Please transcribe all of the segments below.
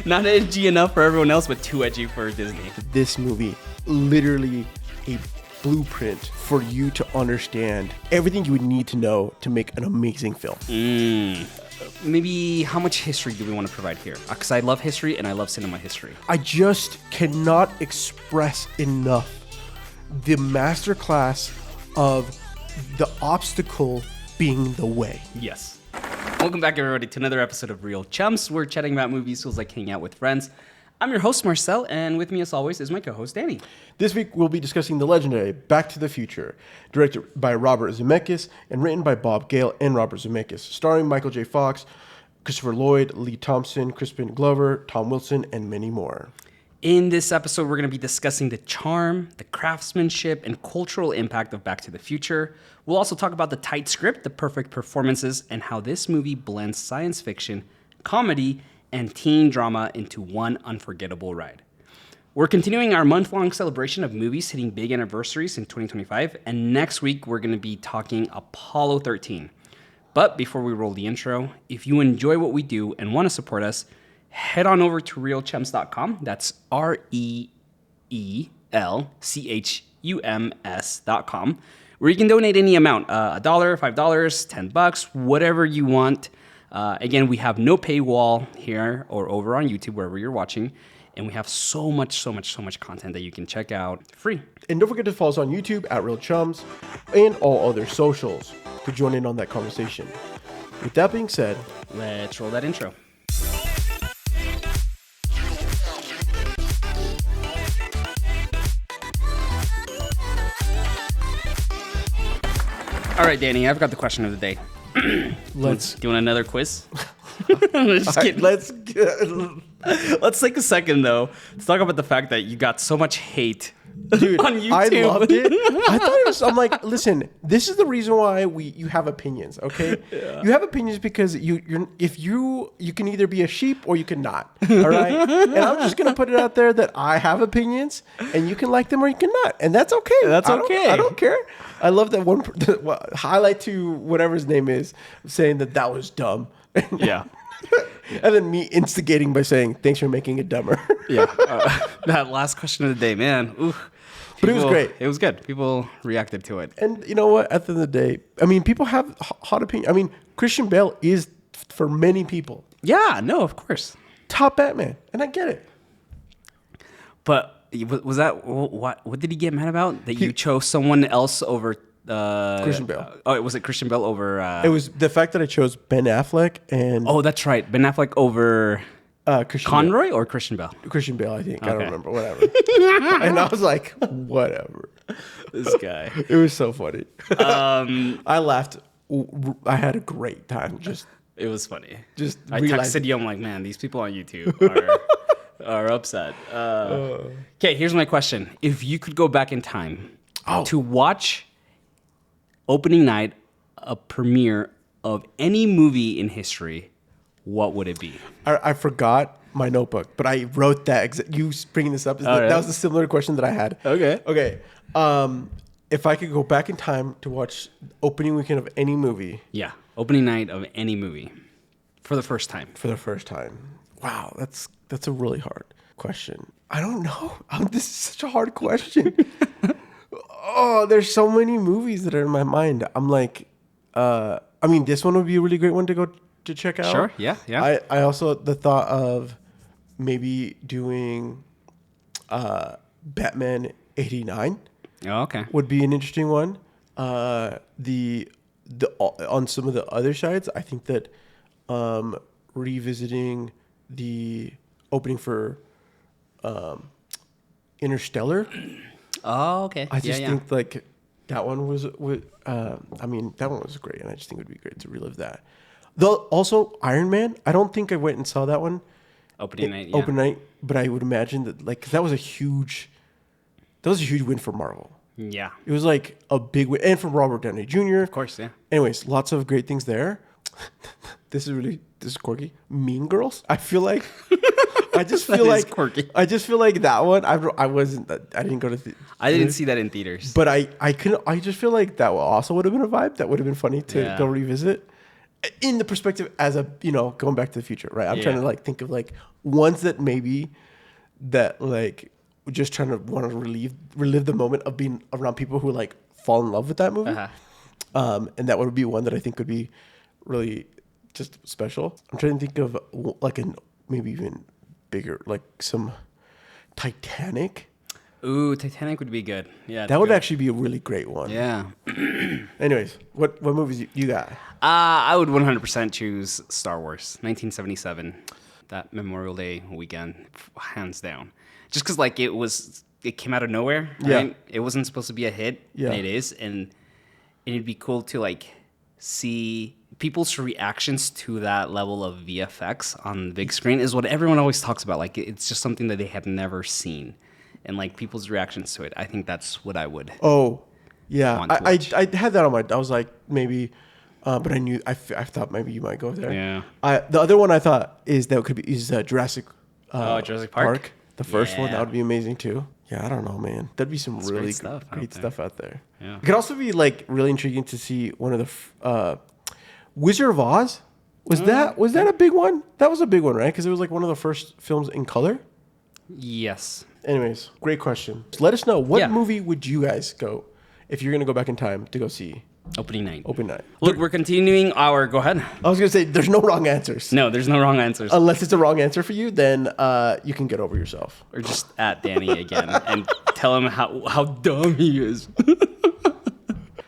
Not edgy enough for everyone else, but too edgy for Disney. This movie, literally a blueprint for you to understand everything you would need to know to make an amazing film. Maybe how much history do we want to provide here? Because I love history and I love cinema history. I just cannot express enough the masterclass of the obstacle being the way. Yes. Welcome back, everybody, to another episode of Real Chums. We're chatting about movies, feels like hanging out with friends. I'm your host, Marcel, and with me, as always, is my co-host, Danny. This week, we'll be discussing the legendary Back to the Future, directed by Robert Zemeckis and written by Bob Gale and Robert Zemeckis, starring Michael J. Fox, Christopher Lloyd, Lee Thompson, Crispin Glover, Tom Wilson, and many more. In this episode, we're going to be discussing the charm, the craftsmanship, and cultural impact of Back to the Future. We'll also talk about the tight script, the perfect performances, and how this movie blends science fiction, comedy, and teen drama into one unforgettable ride. We're continuing our month-long celebration of movies hitting big anniversaries in 2025, and next week we're going to be talking Apollo 13. But before we roll the intro, if you enjoy what we do and want to support us, head on over to realchums.com. That's REELCHUMS.com, where you can donate any amount, $1, $5, $10, whatever you want. Again, we have no paywall here or over on YouTube, wherever you're watching. And we have so much content that you can check out free. And don't forget to follow us on YouTube at Real Chums and all other socials to join in on that conversation. With that being said, let's roll that intro. All right, Danny, I've got the question of the day. let's do you want another quiz? Just kidding. Let's take a second though to talk about the fact that you got so much hate, dude, on YouTube. I loved it. I thought it was. I'm like, listen, this is the reason why you have opinions. Okay, yeah. You have opinions because you can either be a sheep or you can not. All right, and I'm just gonna put it out there that I have opinions, and you can like them or you cannot, and that's okay. That's okay. I don't care. I love that one highlight to whatever his name is saying that was dumb. Yeah. And then me instigating by saying, thanks for making it dumber. Yeah. That last question of the day, man. Ooh, but it was great. It was good. People reacted to it. And you know what? At the end of the day, I mean, people have hot opinions. I mean, Christian Bale is, for many people. Yeah, no, of course. Top Batman. And I get it. But was that, what did he get mad about? That you chose someone else over... Christian Bale. Was it Christian Bale over... It was the fact that I chose Ben Affleck and... Oh, that's right. Ben Affleck over... Christian Conroy Bale. or Christian Bale? Christian Bale, I think. Okay. I don't remember. Whatever. And I was like, whatever. This guy. It was so funny. I laughed. I had a great time. It was funny. I texted you. I'm like, man, these people on YouTube are upset. Okay, here's my question. If you could go back in time to watch... opening night, a premiere of any movie in history, what would it be? I forgot my notebook, but I wrote that. You bringing this up, that was a similar question that I had. Okay. If I could go back in time to watch opening weekend of any movie. Yeah, opening night of any movie for the first time. Wow, that's a really hard question. I don't know. This is such a hard question. Oh, there's so many movies that are in my mind. I'm like, I mean, this one would be a really great one to go to check out. Sure, yeah. I also, the thought of maybe doing Batman 89 would be an interesting one. The on some of the other sides, I think that revisiting the opening for Interstellar. Oh, okay. I just think like that one was that one was great, and I just think it would be great to relive that. Though also Iron Man, I don't think I went and saw that one opening night, but I would imagine that that was a huge win for Marvel. Yeah, it was like a big win, and from Robert Downey Jr. Of course, yeah. Anyways, lots of great things there. This is quirky. Mean Girls. I feel like. I just feel like quirky. I just feel like that one. I didn't go to. I didn't see that in theaters. But I just feel like that also would have been a vibe. That would have been funny to go revisit. in the perspective as a, going Back to the Future, right? I'm Yeah. trying to like think of like ones that maybe that like just trying to want to relive the moment of being around people who like fall in love with that movie. And that would be one that I think would be really just special. I'm trying to think of like maybe even bigger, like some Titanic. Ooh, Titanic would be good. Yeah, That would actually be a really great one. Yeah. Anyways, what movies you got? I would 100% choose Star Wars, 1977, that Memorial Day weekend, hands down. Just because like it came out of nowhere. Right? Yeah. It wasn't supposed to be a hit. Yeah. And it is, and it'd be cool to like see people's reactions to that level of VFX on the big screen. Is what everyone always talks about. Like it's just something that they have never seen, and like people's reactions to it. I think that's what I would. Oh, yeah. Want to I watch. I had that on my. I was like maybe, but I knew I thought maybe you might go there. Yeah. The other one I thought is Jurassic. Jurassic Park? The first one, that Yeah. would be amazing too. Yeah, I don't know, man. That'd be some really great stuff out there. out there. Yeah. It could also be like really intriguing to see one of the Wizard of Oz. Was that a big one? That was a big one, right? Because it was like one of the first films in color. Yes. Anyways, great question. Let us know, what Yeah. movie would you guys go if you're gonna go back in time to go see Opening night. Open Night? Look, we're continuing our. Go ahead. I was gonna say there's no wrong answers. No, there's no wrong answers. Unless it's a wrong answer for you, then you can get over yourself. Or just at Danny again and tell him how dumb he is.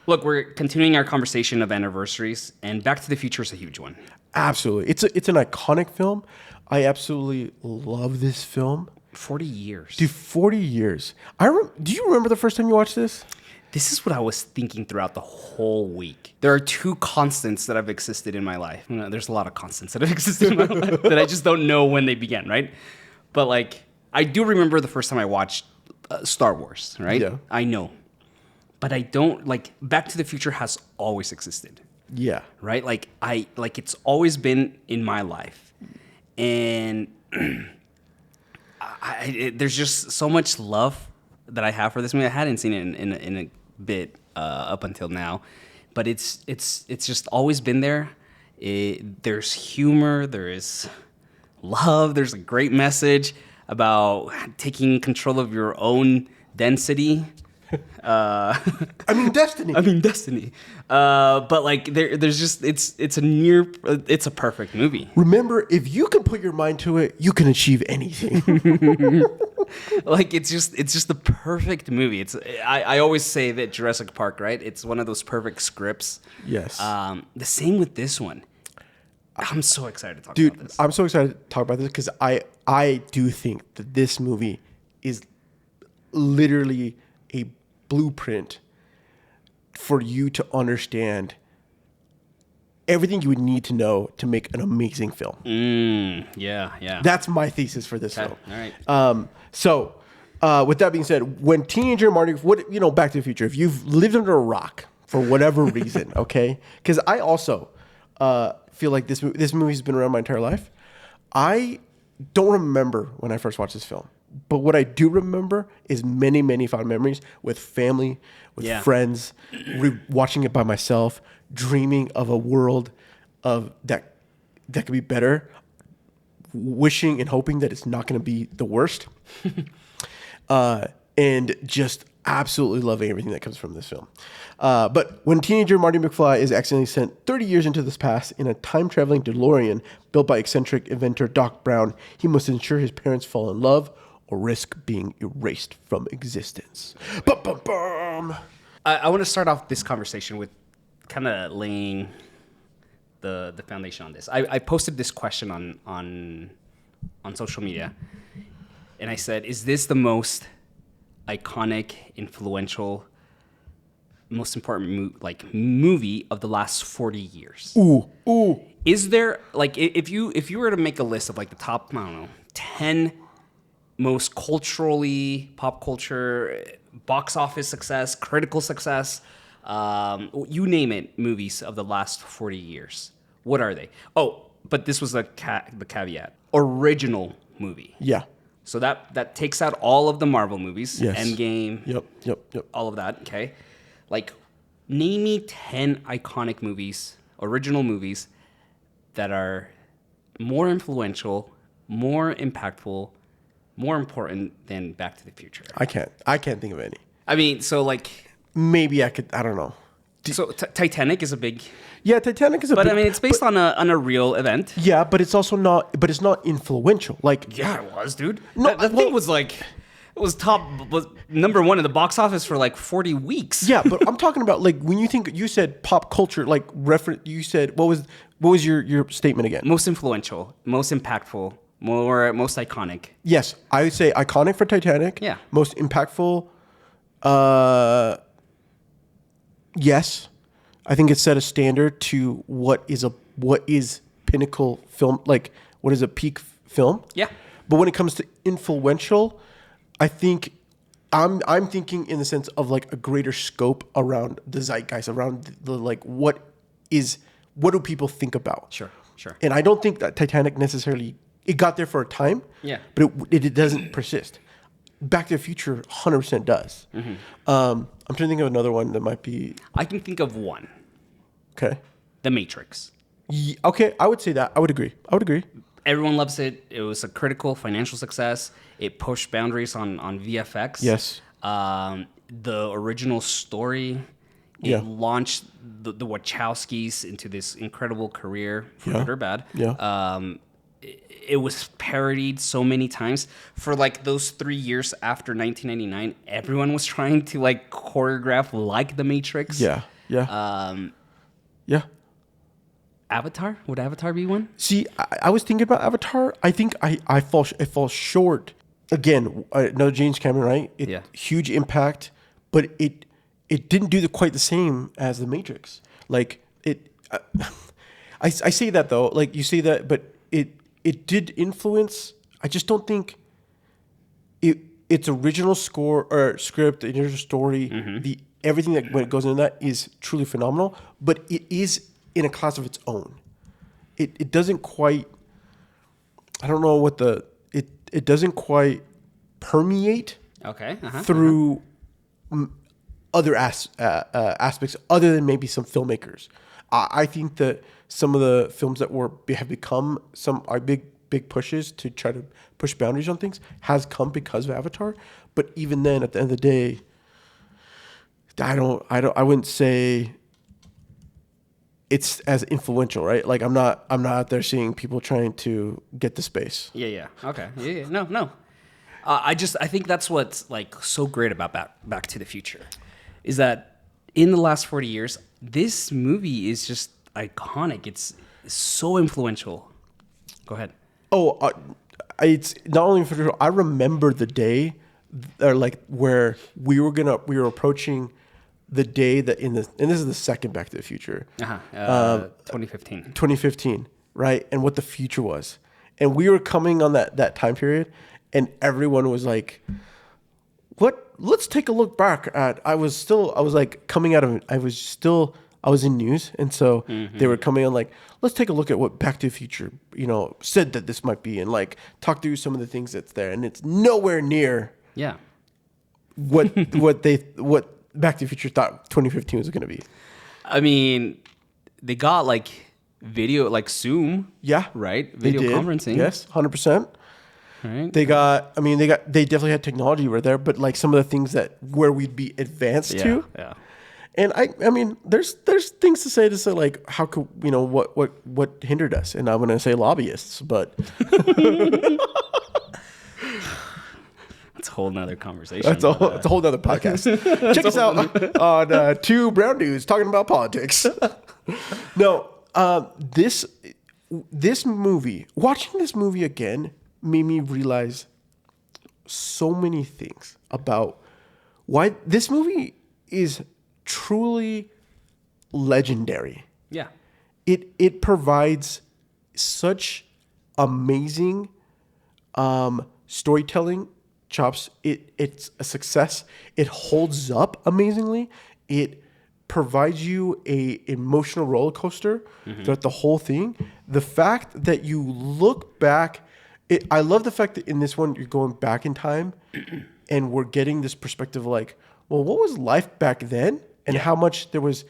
Look, we're continuing our conversation of anniversaries, and Back to the Future is a huge one. Absolutely, it's an iconic film. I absolutely love this film. 40 years. Dude, 40 years. Do you remember the first time you watched this? This is what I was thinking throughout the whole week. There are two constants that have existed in my life. There's a lot of constants that have existed in my life that I just don't know when they began, right? But like, I do remember the first time I watched Star Wars, right? Yeah. I know. But I don't, like, Back to the Future has always existed, Yeah. right? Like, it's always been in my life. And there's just so much love that I have for this movie. I hadn't seen it in a bit up until now, but it's just always been there. There's humor, there is love, there's a great message about taking control of your own density. I mean, Destiny. Destiny. But like there's just it's a perfect movie. Remember, if you can put your mind to it, you can achieve anything. Like it's just the perfect movie. I always say that Jurassic Park, right? It's one of those perfect scripts. Yes. The same with this one. I'm so excited to talk Dude, about this. I'm so excited to talk about this because I do think that this movie is literally a blueprint for you to understand everything you would need to know to make an amazing film. Yeah. That's my thesis for this film. All right. So, with that being said, when teenager Marty, Back to the Future, if you've lived under a rock for whatever reason, okay? Because I also feel like this movie's been around my entire life. I don't remember when I first watched this film, but what I do remember is many, many fond memories with family, with friends, watching it by myself, dreaming of a world of that could be better, wishing and hoping that it's not going to be the worst, and just absolutely loving everything that comes from this film. But when teenager Marty McFly is accidentally sent 30 years into this past in a time-traveling DeLorean built by eccentric inventor Doc Brown, he must ensure his parents fall in love or risk being erased from existence. Bum. I want to start off this conversation with kind of laying the foundation on this. I posted this question on social media, and I said, "Is this the most iconic, influential, most important movie of the last 40 years?" Ooh. Is there if you were to make a list of like the top 10 most culturally pop culture box office success, critical success, you name it, movies of the last 40 years, what are they? Oh, but this was the caveat: original movie. Yeah. So that takes out all of the Marvel movies, Yes. Endgame, Yep. all of that. Okay, like name me 10 iconic movies, original movies that are more influential, more impactful, more important than Back to the Future? I can't think of any. I mean, so like, Maybe I could. I don't know. so Titanic is a big, Yeah, Titanic is a. but big, I mean, it's based on a real event. Yeah, but it's also not. But it's not influential. Like Yeah, it was, dude. No, That thing was like, it was number one in the box office for like 40 weeks. yeah, but I'm talking about like when you said pop culture, like reference. You said what was your statement again? Most influential, most impactful, most iconic. Yes, I would say iconic for Titanic. Yeah. Most impactful. Yes, I think it set a standard to what is pinnacle film, like what is a peak film. Yeah. But when it comes to influential, I think I'm thinking in the sense of like a greater scope around the zeitgeist, around the like what do people think about? Sure. And I don't think that Titanic necessarily it got there for a time. Yeah. But it doesn't persist. Back to the Future 100% does. Mm-hmm. I'm trying to think of another one that might be I can think of one. okay. The Matrix. Okay, I would say that. I would agree. Everyone loves it. It was a critical financial success. It pushed boundaries on VFX. Yes. The original story. It Yeah. launched the Wachowskis into this incredible career, for Yeah. good or bad. Yeah. It was parodied so many times. For like those 3 years after 1999, everyone was trying to like choreograph like The Matrix. Yeah. Yeah. Avatar? Would Avatar be one? See, I was thinking about Avatar. I think it falls short. Again, another James Cameron, right? Yeah. Huge impact, but it didn't do quite the same as The Matrix. Like it, I say that though. Like you say that, but it did influence. I just don't think its original score or script, the original story, the everything that when it goes into that is truly phenomenal. But it is in a class of its own. It doesn't quite. I don't know what it doesn't quite permeate Okay. through other aspects other than maybe some filmmakers. I think that some of the films that have become are big pushes to try to push boundaries on things has come because of Avatar. But even then, at the end of the day, I wouldn't say it's as influential, right? Like I'm not out there seeing people trying to get to space. Yeah. Okay. Yeah. No. I think that's what's like so great about Back to the Future, is that in the last 40 years, this movie is just iconic. It's so influential. Go ahead. Oh, it's not only for. I remember the day, or like where we were approaching the day that and this is the second Back to the Future. 2015. 2015, right? And what the future was. And we were coming on that time period, and everyone was like, what? Let's take a look back at, I was in news. And so they were coming on like, let's take a look at what Back to the Future, said that this might be, and like talk through some of the things that's there. And it's nowhere near Yeah. what Back to the Future thought 2015 was going to be. I mean, they got like video, like Zoom. Yeah. Right? They Video did. conferencing. Yes, 100%. Right? They definitely had technology right there, but like some of the things where we'd be advanced to. Yeah. And I mean, there's things to say like, how could, what hindered us? And I'm going to say lobbyists, but That's a whole nother conversation. it's a whole nother podcast. Check us out on Two Brown Dudes talking about politics. No, this movie, watching this movie again made me realize so many things about why this movie is truly legendary. Yeah. It provides such amazing storytelling chops. It's a success. It holds up amazingly. It provides you a emotional roller coaster throughout the whole thing. The fact that you look back, I love the fact that in this one you're going back in time, and we're getting this perspective like, well, what was life back then, and how much there was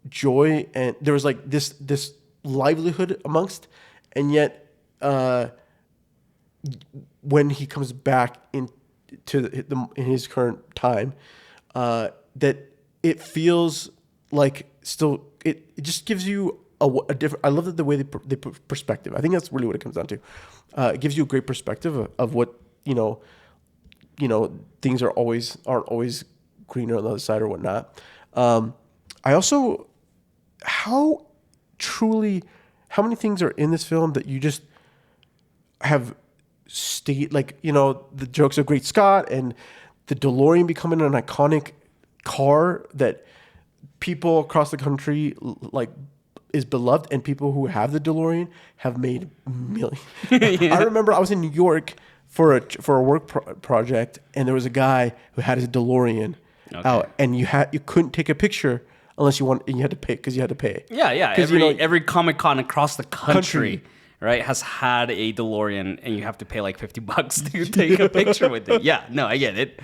joy, and there was like this livelihood amongst, and yet when he comes back in his current time, that it feels like still it just gives you a different. I love that the way they put perspective. I think that's really what it comes down to. It gives you a great perspective of what things aren't always greener on the other side or whatnot. I also how many things are in this film that you just have stayed, like, the jokes of Great Scott and the DeLorean becoming an iconic car that people across the country like is beloved, and people who have the DeLorean have made millions. Yeah. I remember I was in New York for a work project, and there was a guy who had his DeLorean out, and you couldn't take a picture unless you had to pay, because you had to pay. Yeah. Every Comic-Con across the country, right, has had a DeLorean, and you have to pay like $50 to take a picture with it. Yeah, no, I get it.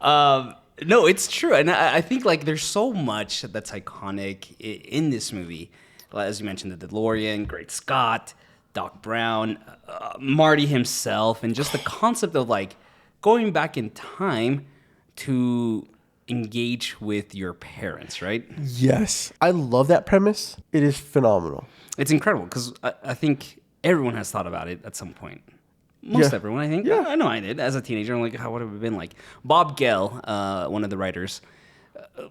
No, it's true, and I think like there's so much that's iconic in this movie. As you mentioned, the DeLorean, Great Scott, Doc Brown, Marty himself, and just the concept of like going back in time to engage with your parents, right? Yes. I love that premise. It is phenomenal. It's incredible because I think everyone has thought about it at some point. Most everyone, I think. Yeah. I know I did. As a teenager, I'm like, how would it have been like? Bob Gale, one of the writers,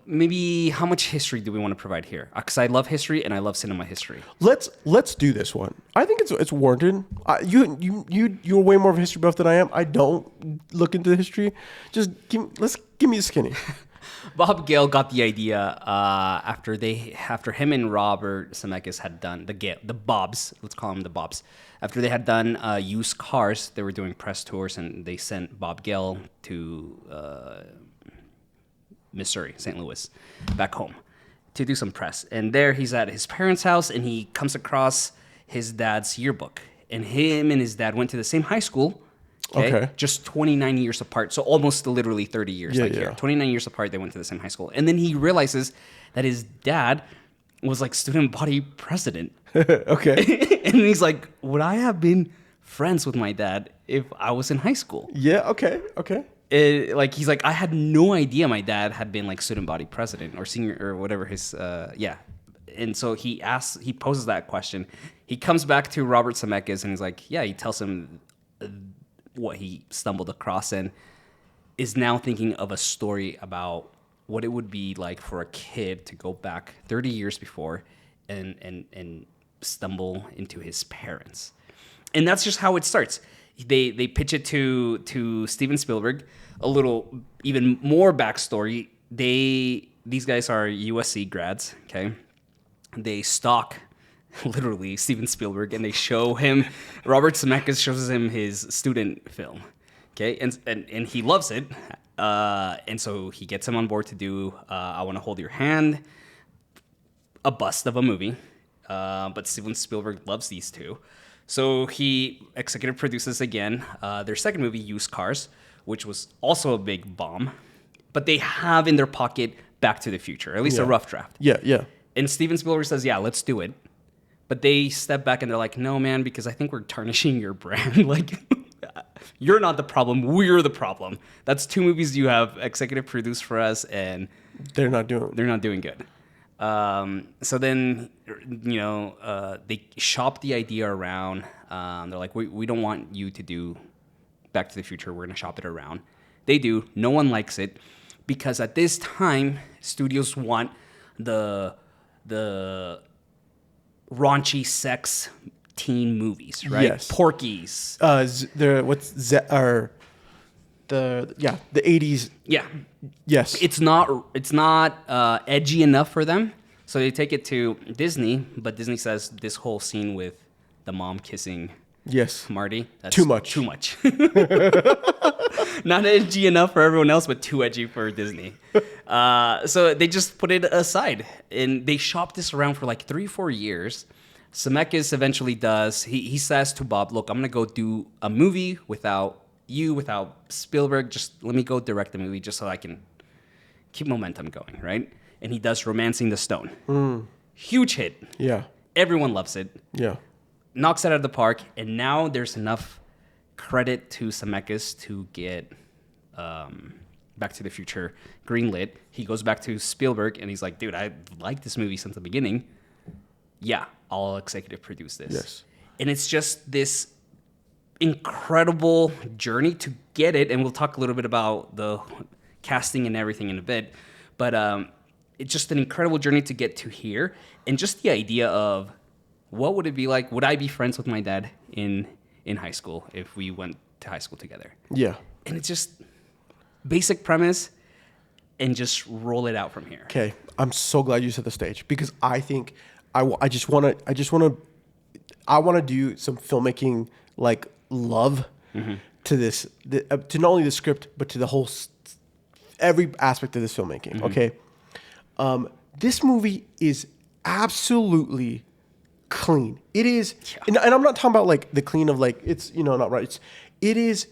maybe how much history do we want to provide here? Because I love history and I love cinema history. Let's do this one. I think it's warranted. You're way more of a history buff than I am. I don't look into the history. Just give me the skinny. Bob Gale got the idea after him and Robert Zemeckis had done the Bobs. Let's call them the Bobs. After they had done used cars, they were doing press tours, and they sent Bob Gale to Missouri, St. Louis, back home to do some press. And there he's at his parents' house, and he comes across his dad's yearbook. And him and his dad went to the same high school. Okay. Just 29 years apart. So almost literally 30 years. Here. 29 years apart, they went to the same high school. And then he realizes that his dad was like student body president. Okay. And he's like, would I have been friends with my dad if I was in high school? Yeah, okay. He's like, I had no idea my dad had been like student body president or senior or whatever his, And so he poses that question. He comes back to Robert Zemeckis and he's like, he tells him what he stumbled across and is now thinking of a story about what it would be like for a kid to go back 30 years before and stumble into his parents. And that's just how it starts. They pitch it to Steven Spielberg, a little even more backstory. These guys are USC grads, okay? They stalk literally Steven Spielberg, and they show him, Robert Zemeckis shows him his student film, okay? And he loves it. And so he gets him on board to do I Want to Hold Your Hand, a bust of a movie. But Steven Spielberg loves these two. So he executive produces again their second movie, Used Cars, which was also a big bomb. But they have in their pocket Back to the Future, at least a rough draft. Yeah. And Steven Spielberg says, let's do it. But they step back and they're like, no, man, because I think we're tarnishing your brand. Like, you're not the problem. We're the problem. That's two movies you have executive produced for us, and they're not doing good. So then, they shop the idea around. They're like, we don't want you to do Back to the Future. We're going to shop it around. They do. No one likes it because at this time, studios want the raunchy sex teen movies, right? Yes. Porky's. The 80s. Yeah. Yes. It's not edgy enough for them, so they take it to Disney. But Disney says this whole scene with the mom kissing Marty, that's too much. Not edgy enough for everyone else, but too edgy for Disney. So they just put it aside, and they shopped this around for like 3-4 years. Zemeckis eventually does. He says to Bob, "Look, I'm gonna go do a movie without Spielberg. Just let me go direct the movie, just so I can keep momentum going, right?" And he does Romancing the Stone. Huge hit. Yeah. Everyone loves it. Yeah. Knocks it out of the park, and now there's enough credit to Zemeckis to get Back to the Future greenlit. He goes back to Spielberg, and he's like, dude, I liked this movie since the beginning. Yeah, I'll executive produce this. Yes. And it's just this incredible journey to get it, and we'll talk a little bit about the casting and everything in a bit, but it's just an incredible journey to get to here, and just the idea of what would it be like? Would I be friends with my dad in high school if we went to high school together? Yeah. And it's just basic premise, and just roll it out from here. Okay, I'm so glad you set the stage because I think I want to do some filmmaking like love to this to not only the script but to the whole every aspect of this filmmaking. Okay, this movie is absolutely clean. It is, and I'm not talking about like the clean of like it's not right. It is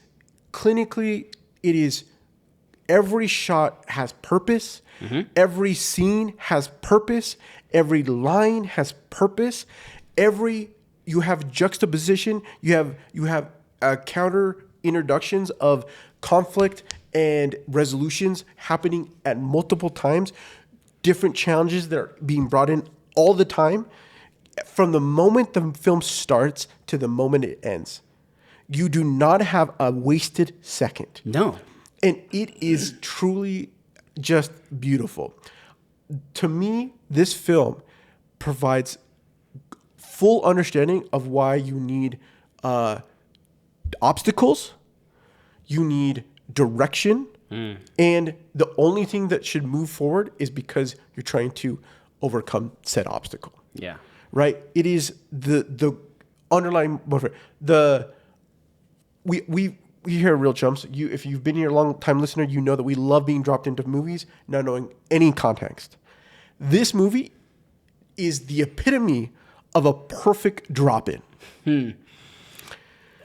clinically. It is. Every shot has purpose. Every scene has purpose. Every line has purpose. You have juxtaposition. You have counter introductions of conflict and resolutions happening at multiple times. Different challenges that are being brought in all the time. From the moment the film starts to the moment it ends, you do not have a wasted second. No. And it is truly just beautiful. To me, this film provides full understanding of why you need obstacles, you need direction, and the only thing that should move forward is because you're trying to overcome said obstacle. Yeah. Right? It is the underlying motive. We here at Real Chumps, if you've been here a long time listener, you know that we love being dropped into movies, not knowing any context. This movie is the epitome of a perfect drop-in.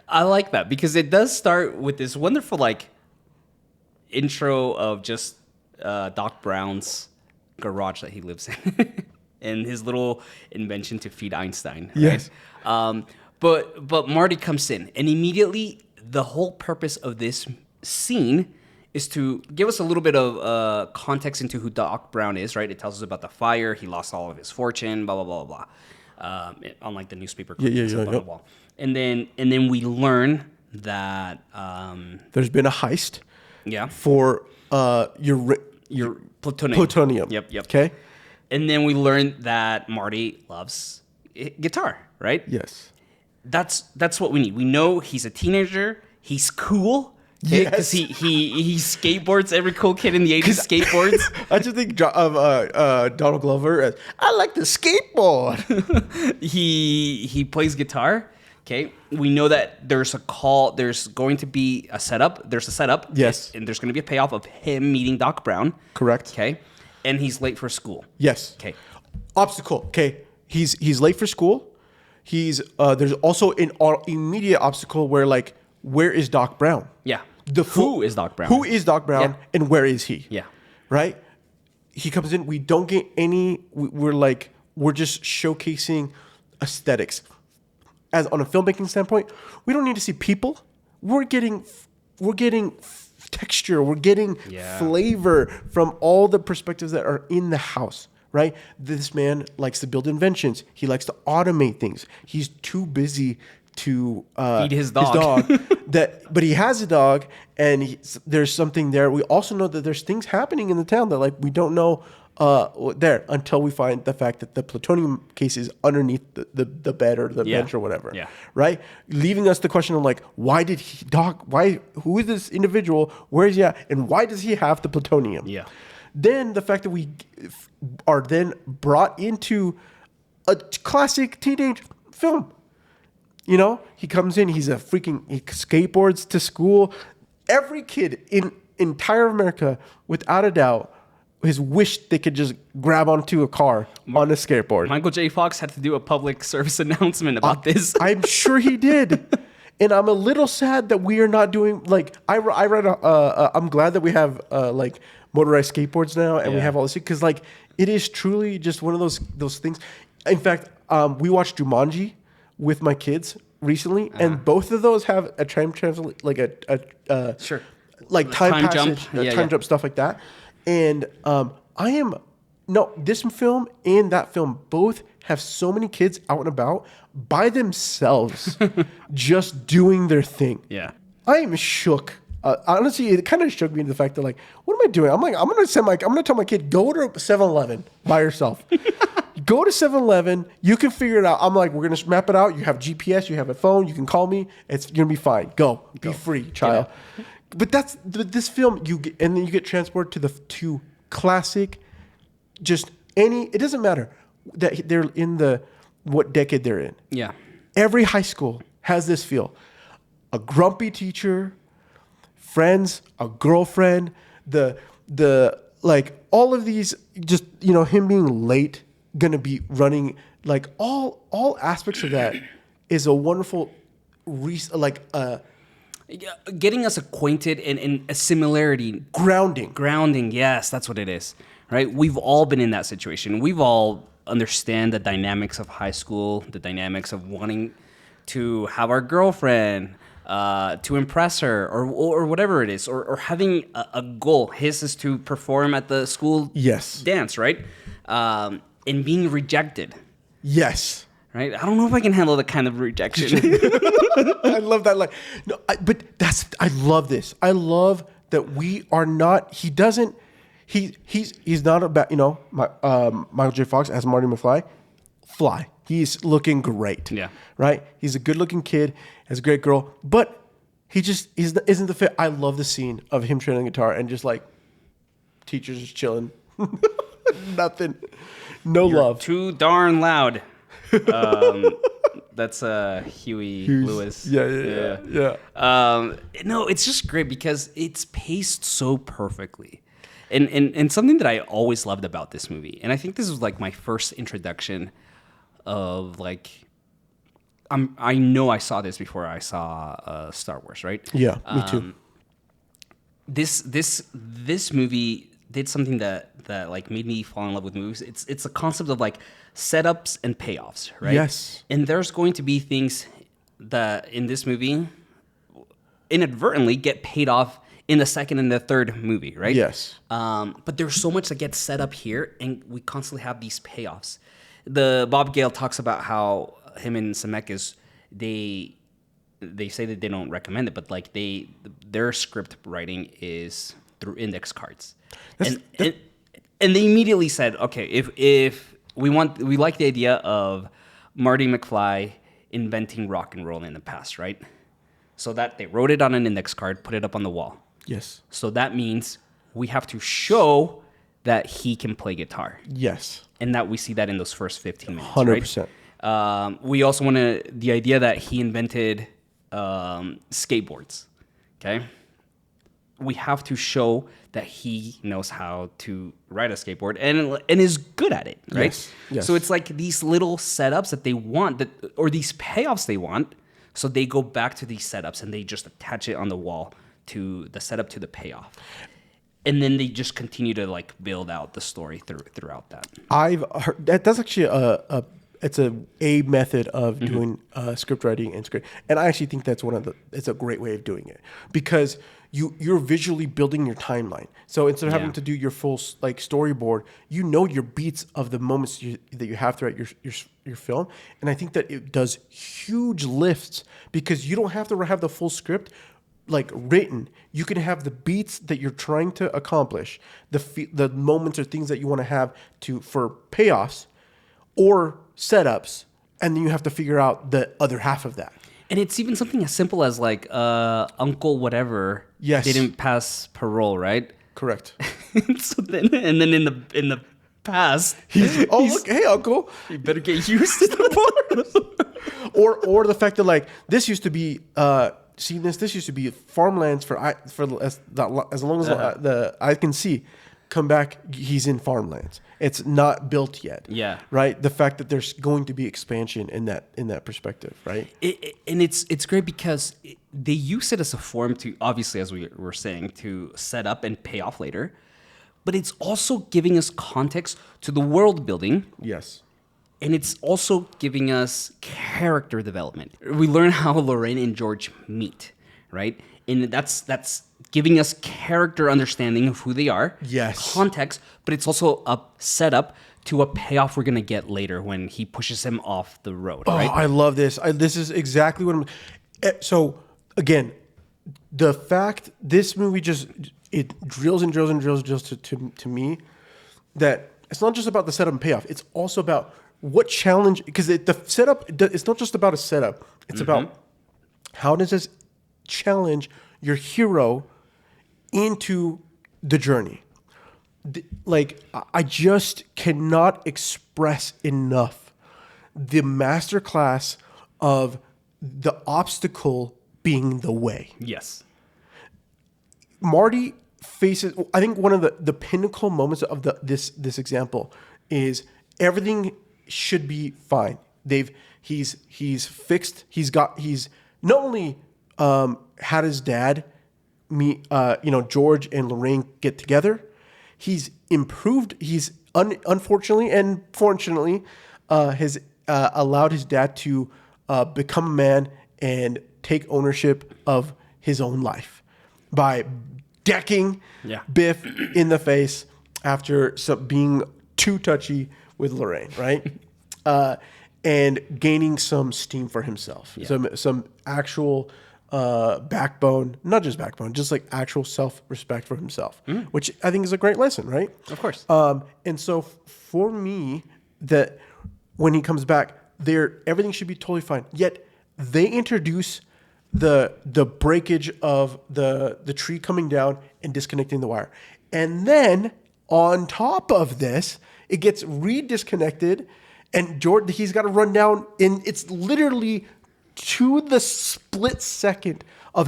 I like that because it does start with this wonderful like intro of just Doc Brown's garage that he lives in and his little invention to feed Einstein. Right? Yes. But Marty comes in, and immediately the whole purpose of this scene is to give us a little bit of context into who Doc Brown is, right? It tells us about the fire. He lost all of his fortune, blah, blah, blah, blah. Unlike the newspaper clippings on the wall. And then we learn that... there's been a heist for your plutonium. Yep. Okay? And then we learn that Marty loves guitar, right? Yes. That's what we need. We know he's a teenager. He's cool. Because he skateboards. Every cool kid in the 80s skateboards. I just think of Donald Glover as, I like to skateboard. He plays guitar. Okay. We know that there's a call. There's going to be a setup. There's a setup. Yes. And there's going to be a payoff of him meeting Doc Brown. Correct. Okay. And he's late for school. Yes. Okay. Obstacle. Okay. He's late for school. There's also an immediate obstacle where is Doc Brown? Yeah. Who is Doc Brown? Who is Doc Brown and where is he? Yeah. Right? He comes in, we don't get any, we're just showcasing aesthetics. As on a filmmaking standpoint, we don't need to see people. We're getting texture, we're getting flavor from all the perspectives that are in the house. Right? This man likes to build inventions. He likes to automate things. He's too busy to feed his dog. But he has a dog, and there's something there. We also know that there's things happening in the town that we don't know there until we find the fact that the plutonium case is underneath the bed or the bench or whatever. Yeah. Right? Leaving us the question of who is this individual? Where is he at? And why does he have the plutonium? Yeah. Then the fact that we are then brought into a classic teenage film. He comes in, he skateboards to school. Every kid in entire America, without a doubt, has wished they could just grab onto a car on a skateboard. Michael J. Fox had to do a public service announcement about this. I'm sure he did. And I'm a little sad that we are not doing, I read, I'm glad that we have, motorized skateboards now, and we have all this because it is truly just one of those things. In fact, we watched Jumanji with my kids recently, and both of those have a time travel, like Sure. like The time time jump. passage, Yeah, time yeah. jump stuff like that. And I am no this film and that film both have so many kids out and about by themselves, just doing their thing. Yeah. I am shook. Honestly, it kind of shook me to the fact that, like, what am I doing? I'm like, I'm gonna tell my kid, go to 7-Eleven by yourself. Go to 7-Eleven. You can figure it out. I'm like, we're gonna map it out. You have GPS. You have a phone. You can call me. It's gonna be fine. Go. Be free, child. Yeah. But that's this film. And then you get transported to the to classic. Just any. It doesn't matter that they're in what decade they're in. Yeah. Every high school has this feel. A grumpy teacher, friends, a girlfriend, the like all of these, just, him being late, gonna be running, like all aspects of that is a wonderful Yeah, getting us acquainted and a similarity. grounding. Yes, that's what it is. Right? We've all been in that situation. We've all understand the dynamics of high school, the dynamics of wanting to have our girlfriend, to impress her, or whatever it is, or having a goal. His is to perform at the school Yes. dance, right? And being rejected, Yes. right? I don't know if I can handle the kind of rejection. I love that. Like, no, I love this. I love that we are not. He doesn't. He's not about, Michael J. Fox as Marty McFly. Fly. He's looking great. Yeah. Right. He's a good-looking kid. Has a great girl, but he just isn't the fit. I love the scene of him training guitar and just like teachers just chilling. Nothing. No love. Too darn loud. That's Huey Lewis. Yeah. No, it's just great because it's paced so perfectly. And something that I always loved about this movie, and I think this was like my first introduction of like, I know I saw this before I saw Star Wars, right? Yeah, me too. This movie did something that like made me fall in love with movies. It's a concept of like setups and payoffs, right? Yes. And there's going to be things that in this movie inadvertently get paid off in the second and the third movie, right? Yes. But there's so much that gets set up here, and we constantly have these payoffs. The Bob Gale talks about how him and Zemeckis, they say that they don't recommend it, but like their script writing is through index cards, and they immediately said, okay, if we like the idea of Marty McFly inventing rock and roll in the past, right? So that they wrote it on an index card, put it up on the wall. Yes. So that means we have to show that he can play guitar. Yes. And that we see that in those first 15 minutes. 100%. Right? We also want the idea that he invented skateboards. Okay. We have to show that he knows how to ride a skateboard and is good at it, right? Yes. So it's like these little setups that they want, or these payoffs they want. So they go back to these setups and they just attach it on the wall to the setup to the payoff. And then they just continue to like build out the story throughout that. I've heard that's actually a method of doing script writing and script, and I actually think that's it's a great way of doing it, because you're visually building your timeline. So instead of having to do your full like storyboard, your beats of the moments that you have throughout your film, and I think that it does huge lifts because you don't have to have the full script like written. You can have the beats that you're trying to accomplish, the moments or things that you want to have for payoffs or setups, and then you have to figure out the other half of that. And it's even something as simple as like Uncle whatever didn't pass parole, right? Correct. So then in the past, look, hey Uncle, you better get used to the parole. or the fact that like this used to be this used to be farmlands for as long as I can see. Come back, he's in farmlands. It's not built yet. Yeah. Right? The fact that there's going to be expansion in that perspective, right? And it's great because they use it as a form to, obviously, as we were saying, to set up and pay off later. But it's also giving us context to the world building. Yes. And it's also giving us character development. We learn how Lorraine and George meet, right? And that's giving us character understanding of who they are. Yes. Context, but it's also a setup to a payoff we're gonna get later when he pushes him off the road, Oh, right? I love this. This is exactly what I'm. So again, the fact this movie just it drills and drills and drills to me that it's not just about the setup and payoff. It's also about what challenge, because the setup, it's not just about a setup. It's about how does this challenge your hero into the journey. Like, I just cannot express enough the masterclass of the obstacle being the way. Yes. Marty faces, I think one of the pinnacle moments of this example is everything should be fine. He's fixed. He's not only had his dad meet, George and Lorraine get together. He's improved. He's unfortunately and fortunately has allowed his dad to become a man and take ownership of his own life by decking Biff in the face after being too touchy with Lorraine, right? And gaining some steam for himself, some actual backbone, not just backbone, just like actual self-respect for himself, which I think is a great lesson, right? Of course. And so for me, that when he comes back, everything should be totally fine. Yet they introduce the breakage of the tree coming down and disconnecting the wire. And then on top of this, it gets re-disconnected and he's got to run down, and it's literally to the split second of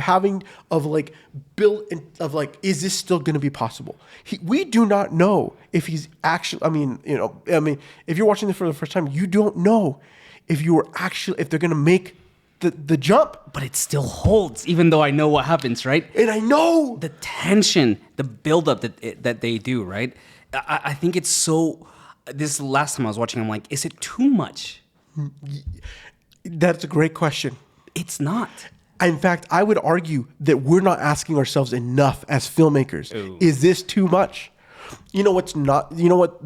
is this still going to be possible? We do not know if he's actually, if you're watching this for the first time, you don't know if they're going to make the jump. But it still holds, even though I know what happens, right? And I know the tension, the buildup that they do, right? I think it's so. This last time I was watching, I'm like, is it too much? That's a great question. It's not. In fact, I would argue that we're not asking ourselves enough as filmmakers. Ooh. Is this too much? You know what's not? You know what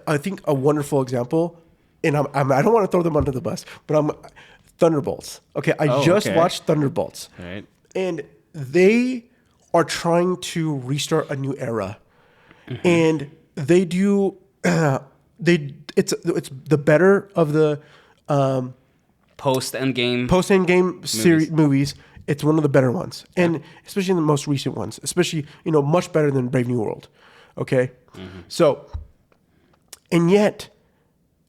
I think a wonderful example, and I don't want to throw them under the bus, but Thunderbolts. Okay, I just watched Thunderbolts, right? And they are trying to restart a new era, and they do. It's the better of the post Endgame series movies. It's one of the better ones, and especially in the most recent ones, especially much better than Brave New World. Okay, so and yet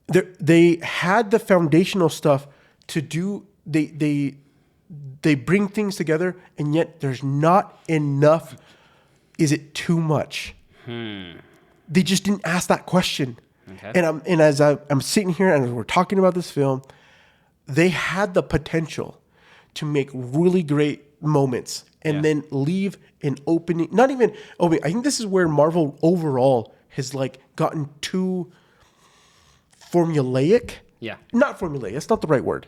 they had the foundational stuff to do. They bring things together, and yet there's not enough. Is it too much? They just didn't ask that question. Okay. And as I'm sitting here and we're talking about this film, they had the potential to make really great moments and then leave an opening. Not even opening. I think this is where Marvel overall has gotten too formulaic. Yeah. Not formulaic. That's not the right word.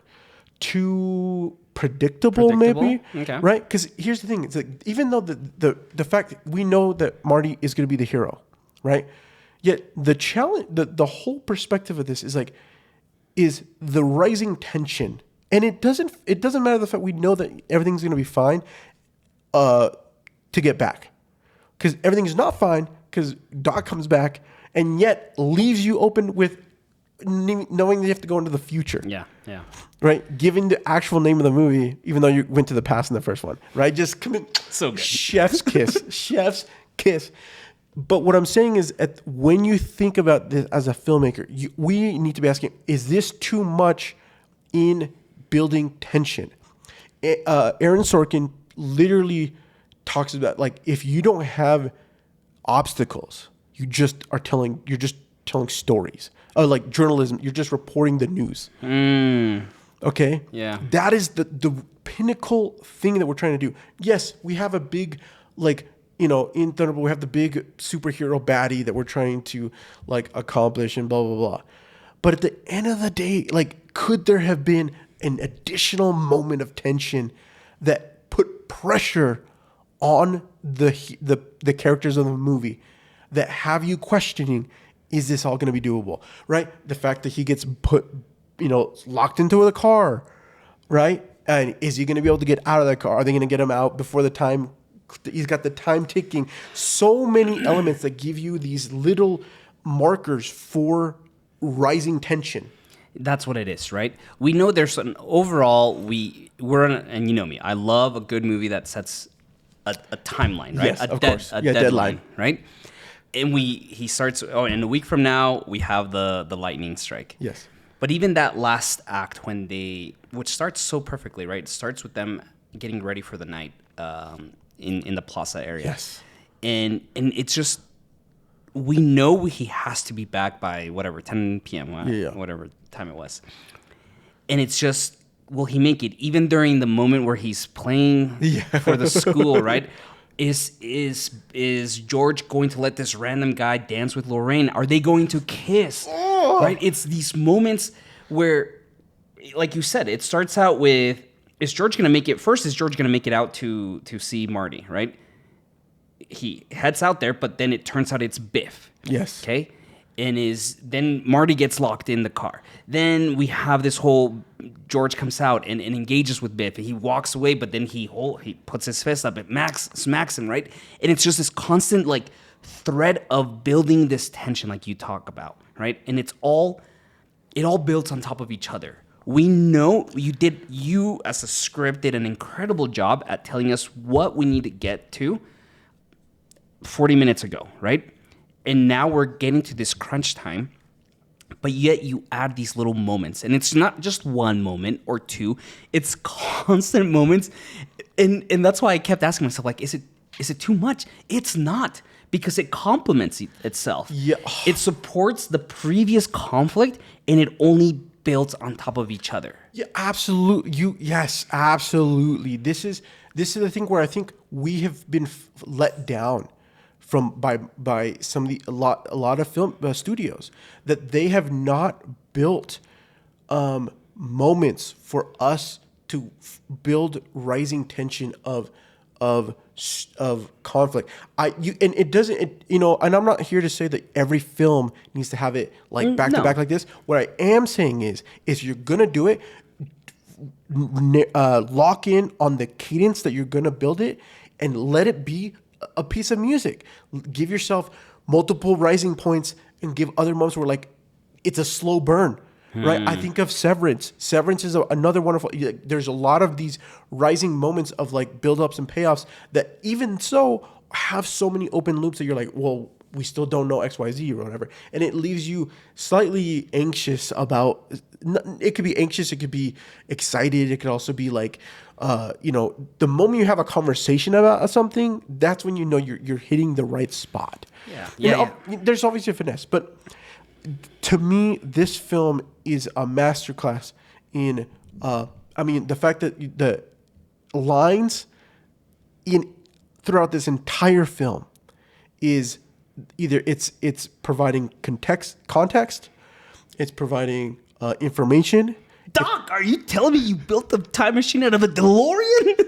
Too predictable? Maybe. Okay. Right? Because here's the thing. It's even though the fact that we know that Marty is going to be the hero, right? Yet the challenge, the whole perspective of this is the rising tension, and it doesn't matter the fact we know that everything's going to be fine, to get back, because everything's not fine because Doc comes back and yet leaves you open with knowing that you have to go into the future. Yeah. Right, giving the actual name of the movie, even though you went to the past in the first one. Right, just come in. So good. Chef's kiss. But what I'm saying is, when you think about this as a filmmaker, we need to be asking, is this too much in building tension? Aaron Sorkin literally talks about, if you don't have obstacles, you're just telling stories. Like journalism, you're just reporting the news. Okay? Yeah. That is the pinnacle thing that we're trying to do. Yes, we have a big, in Thunderbolt, we have the big superhero baddie that we're trying to accomplish and blah, blah, blah. But at the end of the day, like, could there have been an additional moment of tension that put pressure on the characters of the movie that have you questioning, is this all going to be doable? Right? The fact that he gets put, locked into the car, right? And is he going to be able to get out of the car? Are they going to get him out before the time? He's got the time ticking. So many elements that give you these little markers for rising tension. That's what it is, right? We know there's an overall, we're on, and you know me, I love a good movie that sets a timeline, right? Yes, of course. A Yeah, deadline, right? And he starts, in a week from now, we have the lightning strike. Yes. But even that last act which starts so perfectly, right? It starts with them getting ready for the night in the plaza area. Yes. And it's just, we know he has to be back by whatever, 10 p.m., whatever time it was. And it's just, will he make it? Even during the moment where he's playing for the school, right? Is George going to let this random guy dance with Lorraine? Are they going to kiss? Oh. Right? It's these moments where, like you said, it starts out with, is George going to make it? First, is George going to make it out to see Marty, right? He heads out there, but then it turns out it's Biff. Yes. Okay? And then Marty gets locked in the car. Then we have this whole, George comes out and engages with Biff. And he walks away, but then he puts his fist up and smacks him, right? And it's just this constant like thread of building this tension like you talk about, right? And it all builds on top of each other. We know you as a script did an incredible job at telling us what we need to get to 40 minutes ago, right? And now we're getting to this crunch time, but yet you add these little moments. And it's not just one moment or two, it's constant moments. And that's why I kept asking myself, like, is it too much? It's not, because it complements itself. Yeah. It supports the previous conflict, and it only builds on top of each other. Yeah, absolutely. Yes, absolutely. This is the thing where I think we have been let down by some of a lot of film studios, that they have not built moments for us to build rising tension of conflict. And it doesn't, and I'm not here to say that every film needs to have it like back to back like this. What I am saying is you're gonna do it, lock in on the cadence that you're gonna build it, and let it be a piece of music. Give yourself multiple rising points and give other moments where like it's a slow burn, right? I think of Severance. Severance is another wonderful. There's a lot of these rising moments of like buildups and payoffs that even so have so many open loops that you're like, well, we still don't know X, Y, Z or whatever, and it leaves you slightly anxious about. It could be anxious. It could be excited. It could also be like, the moment you have a conversation about something, that's when you know you're hitting the right spot. Yeah. There's obviously a finesse, but to me, this film is a masterclass in. The fact that the lines throughout this entire film is either it's providing context, it's providing information. Doc, are you telling me you built the time machine out of a DeLorean?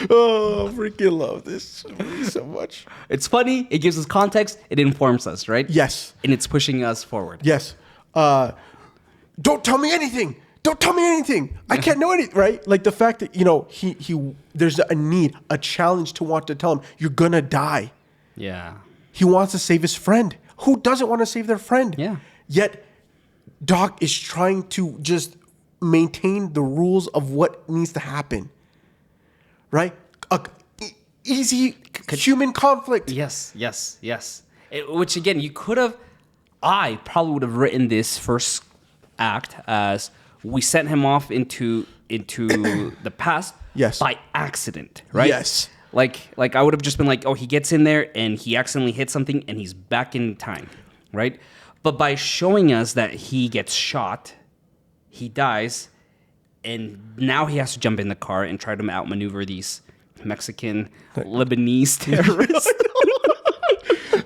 Oh, freaking love this movie so much. It's funny. It gives us context. It informs us, right? Yes. And it's pushing us forward. Yes. Don't tell me anything. Don't tell me anything. I can't know anything, right? Like the fact that, he there's a need, a challenge to want to tell him, you're going to die. Yeah. He wants to save his friend. Who doesn't want to save their friend? Yeah. Yet Doc is trying to just maintain the rules of what needs to happen. Right? Easy human conflict. Yes. Which again, I probably would have written this first act as we sent him off into the past by accident, right? Yes. Like I would have just been like, oh, he gets in there and he accidentally hits something and he's back in time, right? But by showing us that he gets shot, he dies, and now he has to jump in the car and try to outmaneuver these Mexican Lebanese terrorists.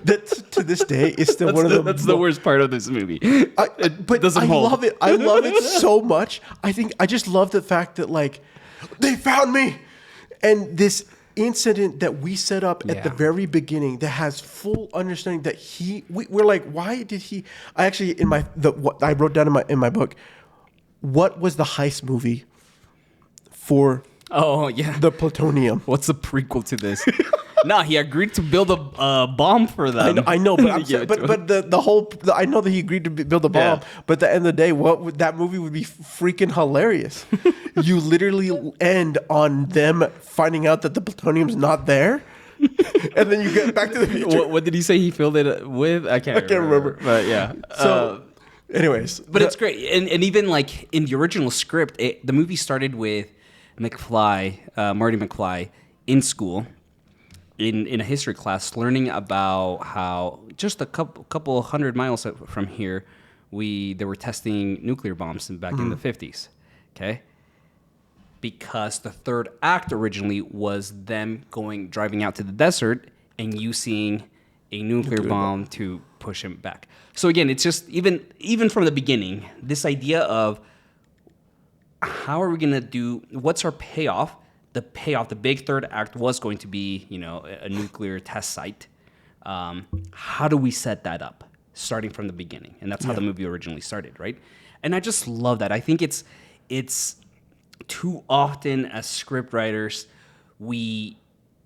that to this day is still one of the That's the worst part of this movie. But doesn't I hold. love it. I love it so much. I just love the fact that like they found me, and this incident that we set up at the very beginning that has full understanding that we're like, why did he? I actually what I wrote down in my book, what was the heist movie for? Oh yeah, The plutonium. What's the prequel to this? No, he agreed to build a bomb for them. I know, but I know that he agreed to build a bomb. Yeah. But at the end of the day, that movie would be freaking hilarious. You literally end on them finding out that the plutonium's not there, and then you get back to the future. What did he say he filled it with? I can't remember. But yeah. So, anyways, but it's great, and even like in the original script, the movie started with Marty McFly in school. In a history class, learning about how just a couple 100 miles from here, they were testing nuclear bombs back in the 50s. Okay, because the third act originally was them driving out to the desert and using a nuclear bomb to push him back. So again, it's just even from the beginning, this idea of how are we gonna do? What's our payoff? The payoff, the big third act was going to be, a nuclear test site. How do we set that up, starting from the beginning? And that's how the movie originally started, right? And I just love that. I think it's too often as script writers, we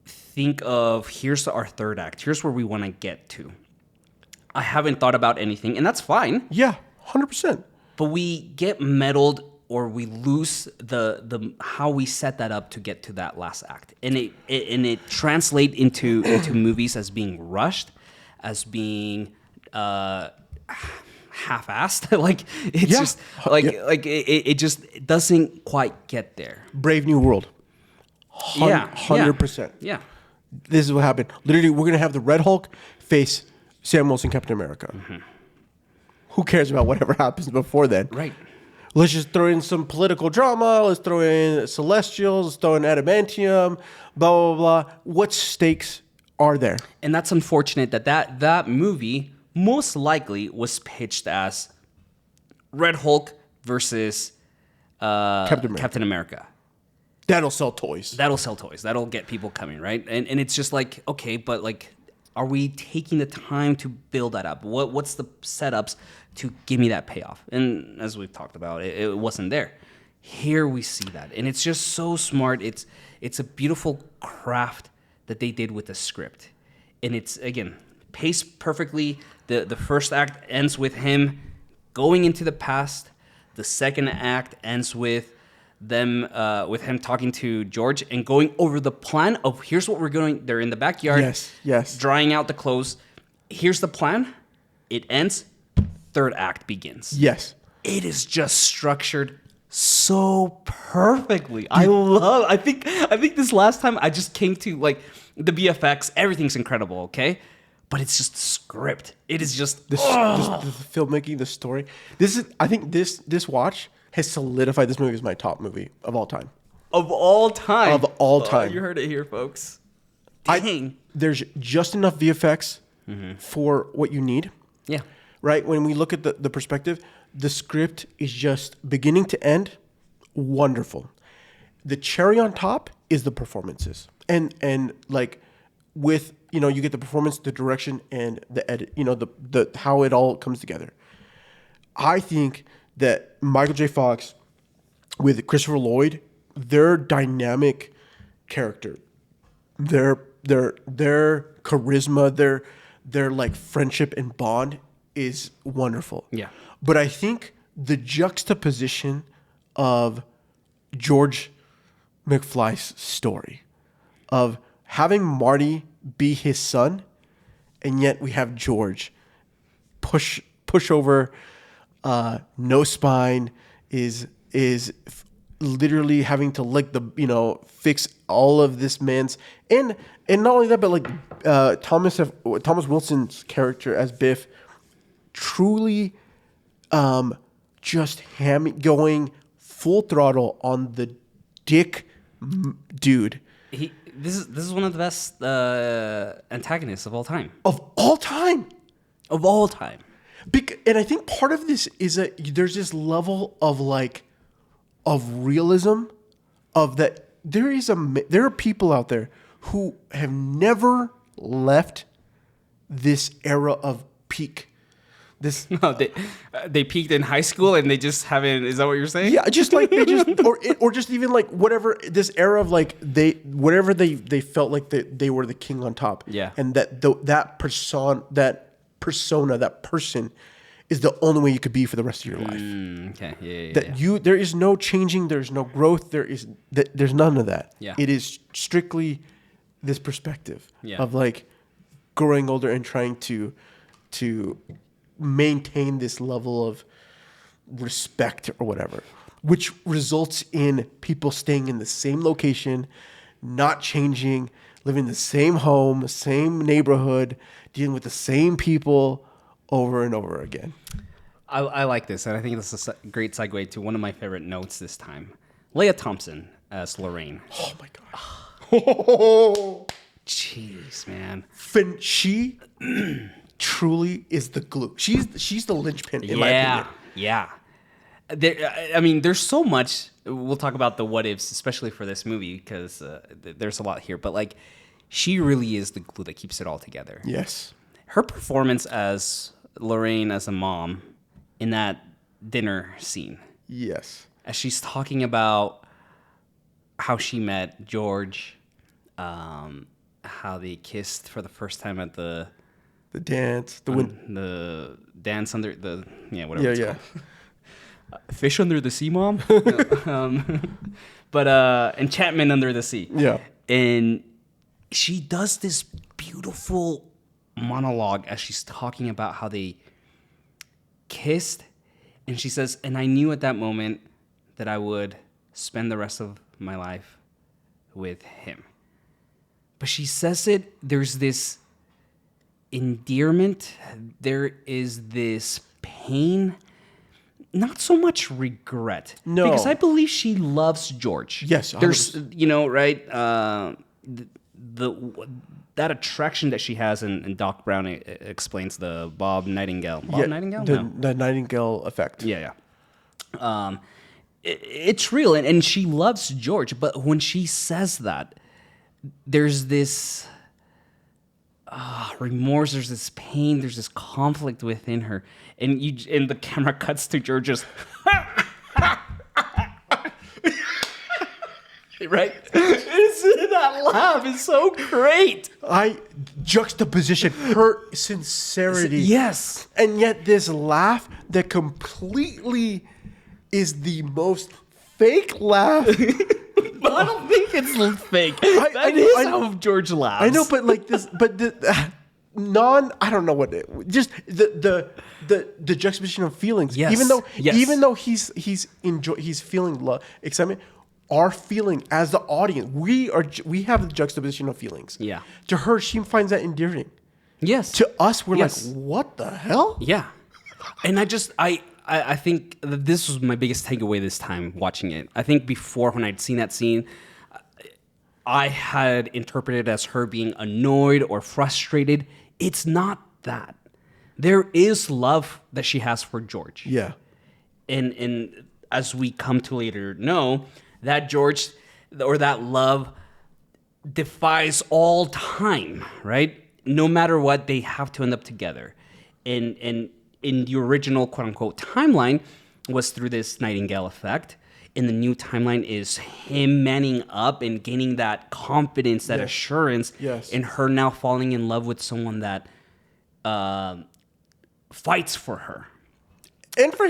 think of here's our third act, here's where we want to get to. I haven't thought about anything, and that's fine. Yeah, 100%. But we get meddled, or we lose the how we set that up to get to that last act, and it translates into movies as being rushed, as being half-assed. Like it's just like it just doesn't quite get there. Brave New World. 100%. Yeah. This is what happened. Literally, we're gonna have the Red Hulk face Sam Wilson, Captain America. Mm-hmm. Who cares about whatever happens before then? Right. Let's just throw in some political drama. Let's throw in Celestials. Let's throw in Adamantium. Blah, blah, blah. What stakes are there? And that's unfortunate that movie most likely was pitched as Red Hulk versus Captain America. That'll sell toys. That'll get people coming, right? And it's just like, okay, but like, are we taking the time to build that up? What's the setups to give me that payoff? And as we've talked about, it wasn't there. Here we see that, and it's just so smart. It's a beautiful craft that they did with the script, and it's again paced perfectly. The first act ends with him going into the past. The second act ends with him talking to George and going over the plan of here's what we're going. They're in the backyard, yes, drying out the clothes. Here's the plan. It ends. Third act begins. Yes, it is just structured so perfectly. I think this last time I just came to like the VFX. Everything's incredible. Okay. But it's just script. It is just the filmmaking, the story. I think this watch has solidified this movie as my top movie of all time. Of all time. Of all time. You heard it here, folks. Dang. There's just enough VFX for what you need. Yeah. Right? When we look at the perspective, the script is just beginning to end wonderful. The cherry on top is the performances. And like with, you get the performance, the direction, and the edit, the how it all comes together. I think that Michael J. Fox with Christopher Lloyd, their dynamic character, their charisma, their like friendship and bond is wonderful. Yeah. But I think the juxtaposition of George McFly's story of having Marty be his son, and yet we have George push over, no spine, is literally having to fix all of this man's and not only that, but like Thomas Wilson's character as Biff, truly just going full throttle on the dick dude. This is one of the best antagonists of all time. Of all time. Of all time. And I think part of this is that there's this level of realism of that there are people out there who have never left this era of peak. No, they peaked in high school and they just haven't. Is that what you're saying? Yeah, just like they just or just even like whatever this era of like they felt like they were the king on top. Yeah, and that person is the only way you could be for the rest of your life. Okay. Yeah. That there is no changing, there's no growth, there's none of that. Yeah. It is strictly this perspective Yeah. of like growing older and trying to maintain this level of respect or whatever, which results in people staying in the same location, not changing, living in the same home, same neighborhood, dealing with the same people over and over again. I like this, and I think this is a great segue to one of my favorite notes this time. Leah Thompson as Lorraine. Oh my God. Jeez, man. She truly is the glue. She's the linchpin in my opinion. Yeah. There's so much. We'll talk about the what ifs, especially for this movie, because there's a lot here. But like, she really is the glue that keeps it all together. Yes. Her performance as Lorraine as a mom in that dinner scene. Yes. As she's talking about how she met George, how they kissed for the first time at the dance, the dance under the whatever it's called. Fish under the sea, mom. But enchantment under the sea. Yeah. And she does this beautiful monologue as she's talking about how they kissed, and she says, and I knew at that moment that I would spend the rest of my life with him. But she says it, there's this endearment, there is this pain, not so much regret. No. Because I believe she loves George. Yes, 100%. There's, right? That attraction that she has, and Doc Brown explains the Bob Nightingale. Nightingale? The Nightingale effect. Yeah. It's real, and she loves George. But when she says that, there's this remorse, there's this pain, there's this conflict within her, and the camera cuts to George's. Right? That laugh is so great. Juxtaposition her sincerity. Yes. And yet this laugh that completely is the most fake laugh. I don't think it's fake. That is how George laughs. I know, but like this, I don't know what just the juxtaposition of feelings. Yes. Even though he's feeling love, excitement. Our feeling as the audience, we have the juxtaposition of feelings. Yeah. To her, she finds that endearing. Yes. To us, we're Yes. like, what the hell? Yeah. And I think that this was my biggest takeaway this time watching it. I think before, when I'd seen that scene, I had interpreted it as her being annoyed or frustrated. It's not that. There is love that she has for George. Yeah. And as we come to later know, that George or that love defies all time, right? No matter what, they have to end up together. And in the original quote unquote timeline was through this Nightingale effect. In the new timeline is him manning up and gaining that confidence, that assurance, and her now falling in love with someone that fights for her. And for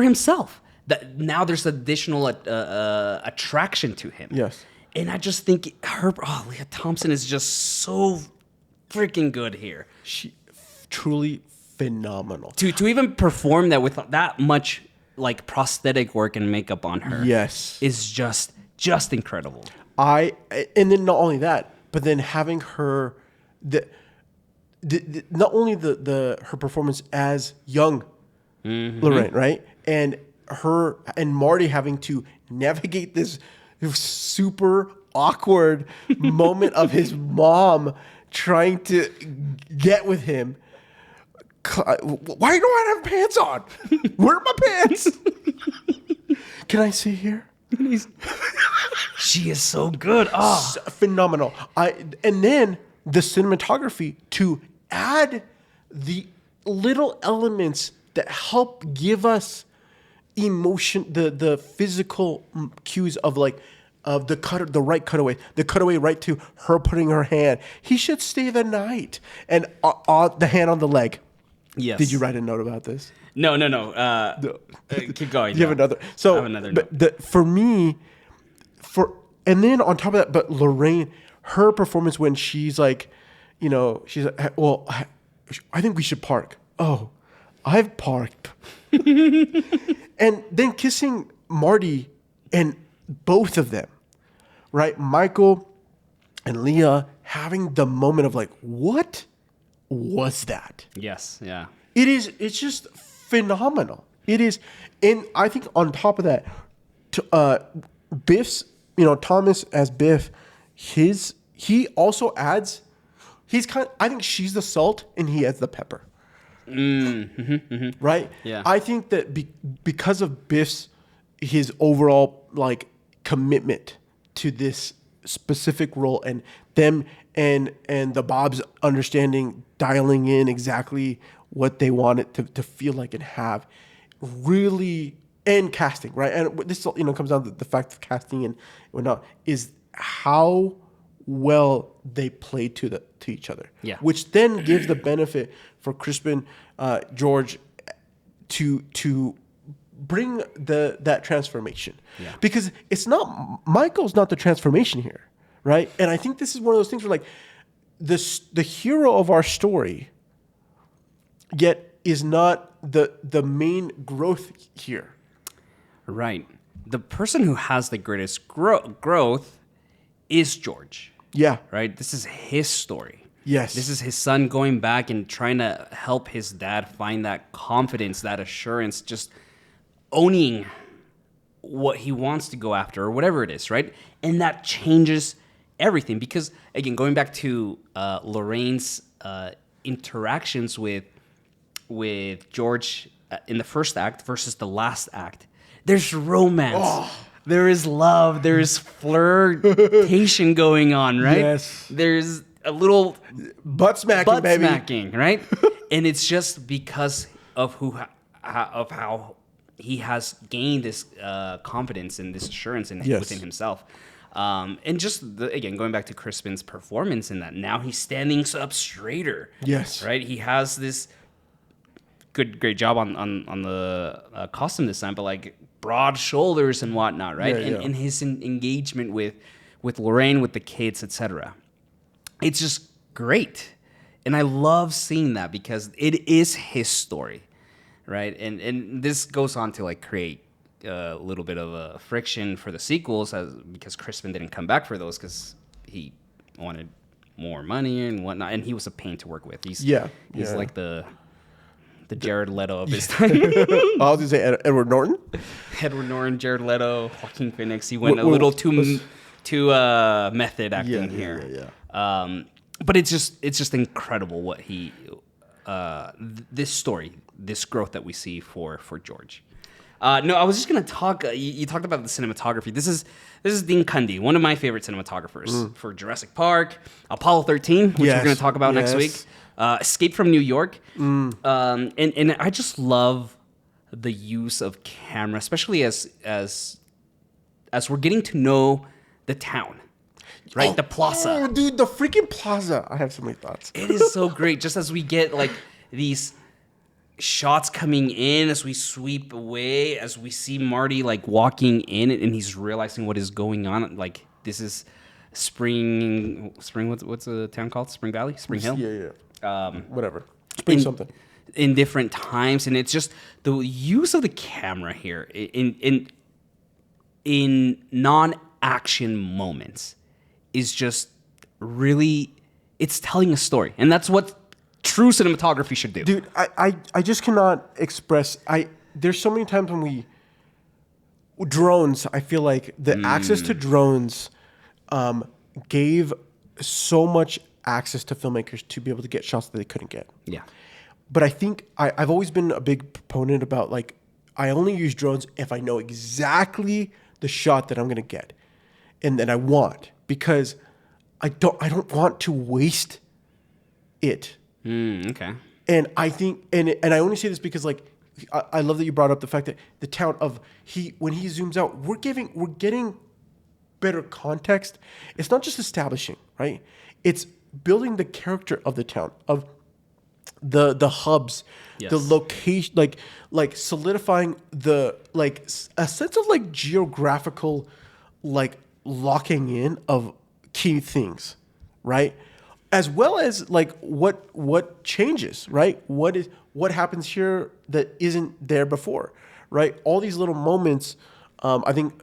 himself. That now there's additional attraction to him. Yes. And I just think Leah Thompson is just so freaking good here. She truly phenomenal. To even perform that with that much like prosthetic work and makeup on her. Yes. Is just incredible. And then not only that, but then having her not only her performance as young Lorraine, right? And her and Marty having to navigate this super awkward moment of his mom trying to get with him. Why do I have pants on? Where are my pants? Can I see here? She is so good. Oh. Phenomenal. And then the cinematography to add the little elements that help give us emotion, the physical cues of like of the cutaway right to her putting her hand. He should stay the night, and the hand on the leg. Yes. Did you write a note about this? No. Keep going. You have another. So I have another note. for me, and then on top of that, but Lorraine, her performance when she's like, she's like, well, I think we should park. Oh, I've parked. And then kissing Marty and both of them, right? Michael and Leah having the moment of like, what was that? Yes. Yeah. It's just phenomenal. It is. And I think on top of that, Biff's, Thomas as Biff, he also adds, I think she's the salt and he adds the pepper. Right? Yeah. I think that because of his overall like commitment to this specific role and them and the Bobs understanding, dialing in exactly what they want it to feel like and have, really, and casting, right? And this comes down to the fact of casting and whatnot is how well they play to each other. Yeah. Which then gives the benefit for Crispin, George, to bring that transformation. Yeah. Because Michael's not the transformation here, right? And I think this is one of those things where like the hero of our story yet is not the main growth here. Right. The person who has the greatest growth is George. Yeah. Right? This is his story. Yes. This is his son going back and trying to help his dad find that confidence, that assurance, just owning what he wants to go after or whatever it is, right? And that changes everything because, again, going back to Lorraine's interactions with George in the first act versus the last act, there's romance. Oh. There is love. There's flirtation going on, right? Yes. There's a little butt smacking, right? And it's just because of how he has gained this confidence and this assurance within himself. And just again, going back to Crispin's performance in that, now he's standing up straighter. Yes. Right. He has this great job on the costume design, but like broad shoulders and whatnot, right? Yeah, and his engagement with Lorraine, with the kids, etc. It's just great, and I love seeing that because it is his story, right? And this goes on to like create a little bit of a friction for the sequels, because Crispin didn't come back for those because he wanted more money and whatnot, and he was a pain to work with. He's like the Jared Leto of his time. I was gonna say Edward Norton. Edward Norton, Jared Leto, Joaquin Phoenix. He went a little too method acting here. Yeah. But it's just incredible what he this story, this growth that we see for George. No, I was just gonna talk. You talked about the cinematography. This is Dean Cundey, one of my favorite cinematographers for Jurassic Park, Apollo 13, which we're gonna talk about next week. Escape from New York, and I just love the use of camera, especially as we're getting to know the town, right? The plaza. Oh, dude, the freaking plaza! I have so many thoughts. It is so great, just as we get like these shots coming in, as we sweep away, as we see Marty like walking in, and he's realizing what is going on. Like this is spring. What's the town called? Spring Valley, Spring Hill. Yeah. Whatever. Spring something. In different times, and it's just the use of the camera here in non-action moments is just really, it's telling a story, and that's what true cinematography should do. Dude, I just cannot express. There's so many times when drones. I feel like the access to drones gave so much access to filmmakers to be able to get shots that they couldn't get. Yeah. But I think I've always been a big proponent about like I only use drones if I know exactly the shot that I'm gonna get, and that I want, because I don't want to waste it. Okay. And I think and I only say this because like I love that you brought up the fact that the town of when he zooms out, we're getting better context. It's not just establishing, right? It's building the character of the town, of the hubs, Yes. the location, like solidifying the like a sense of like geographical like locking in of key things, right? As well as like what changes, right? What happens here that isn't there before, right? All these little moments, I think,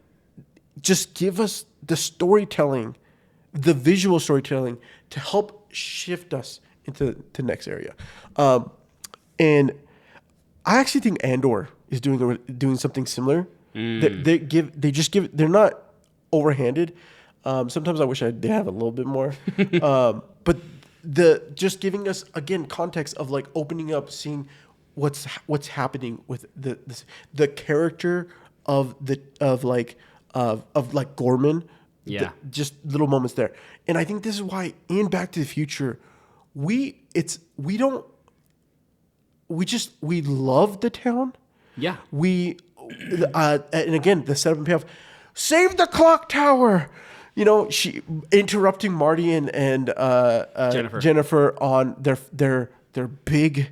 just give us the storytelling, the visual storytelling to help shift us into the next area. And I actually think Andor is doing something similar. They're not overhanded. Sometimes I wish they have a little bit more. But just giving us again context of like opening up, seeing what's happening with the character of Gorman. Yeah. Just little moments there. And I think this is why in Back to the Future, we love the town. Yeah. And again, the setup and payoff, save the clock tower. You know, she interrupting Marty and Jennifer on their big,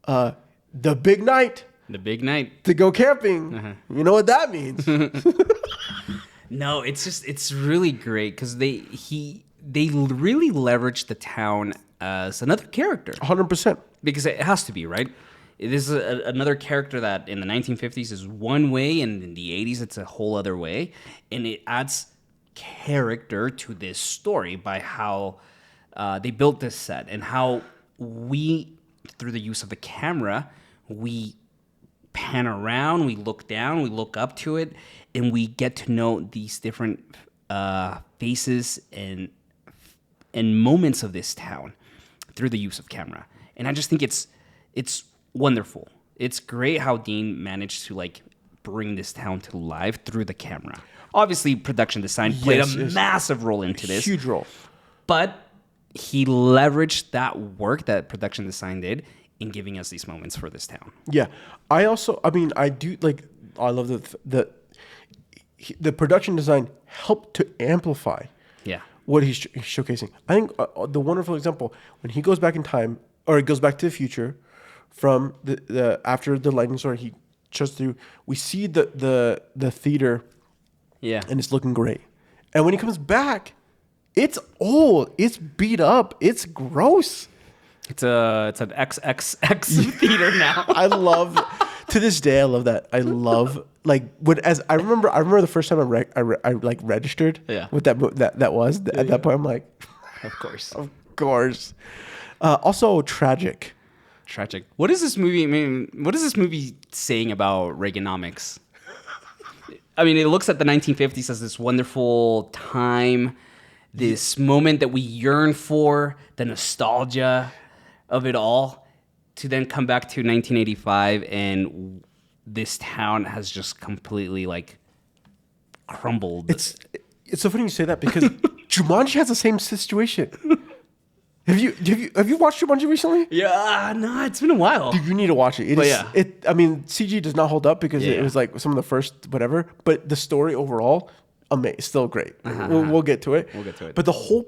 the big night. The big night. To go camping. Uh-huh. You know what that means. No, it's really great because they really leverage the town as another character. 100%. Because it has to be, right? It is another character that in the 1950s is one way, and in the 80s it's a whole other way, and it adds character to this story by how they built this set and how we, through the use of the camera, we pan around, we look down, we look up to it, and we get to know these different faces and moments of this town through the use of camera. And I just think it's wonderful. It's great how Dean managed to like bring this town to life through the camera. Obviously, production design played a massive role into this. Huge role. But he leveraged that work that production design did in giving us these moments for this town. Yeah. I love the production design helped to amplify what he's showcasing. I think the wonderful example, when he goes back in time, or he goes back to the future from the after the lightning storm, he just through, we see the theater. Yeah. And it's looking great. And when he comes back, it's old. It's beat up. It's gross. It's an XXX theater now. To this day, I love that. I love I remember the first time I registered. Yeah. What that was. At that point, I'm like, of course. Also tragic. What is this movie? I mean, what is this movie saying about Reaganomics? I mean, it looks at the 1950s as this wonderful time, this moment that we yearn for, the nostalgia of it all, to then come back to 1985 and this town has just completely like crumbled. It's so funny you say that because Jumanji has the same situation. Have you watched Jumanji recently? Yeah, no, it's been a while. Dude, you need to watch it. I mean, CG does not hold up because it was like some of the first whatever, but the story overall, still great. We'll get to it. But the whole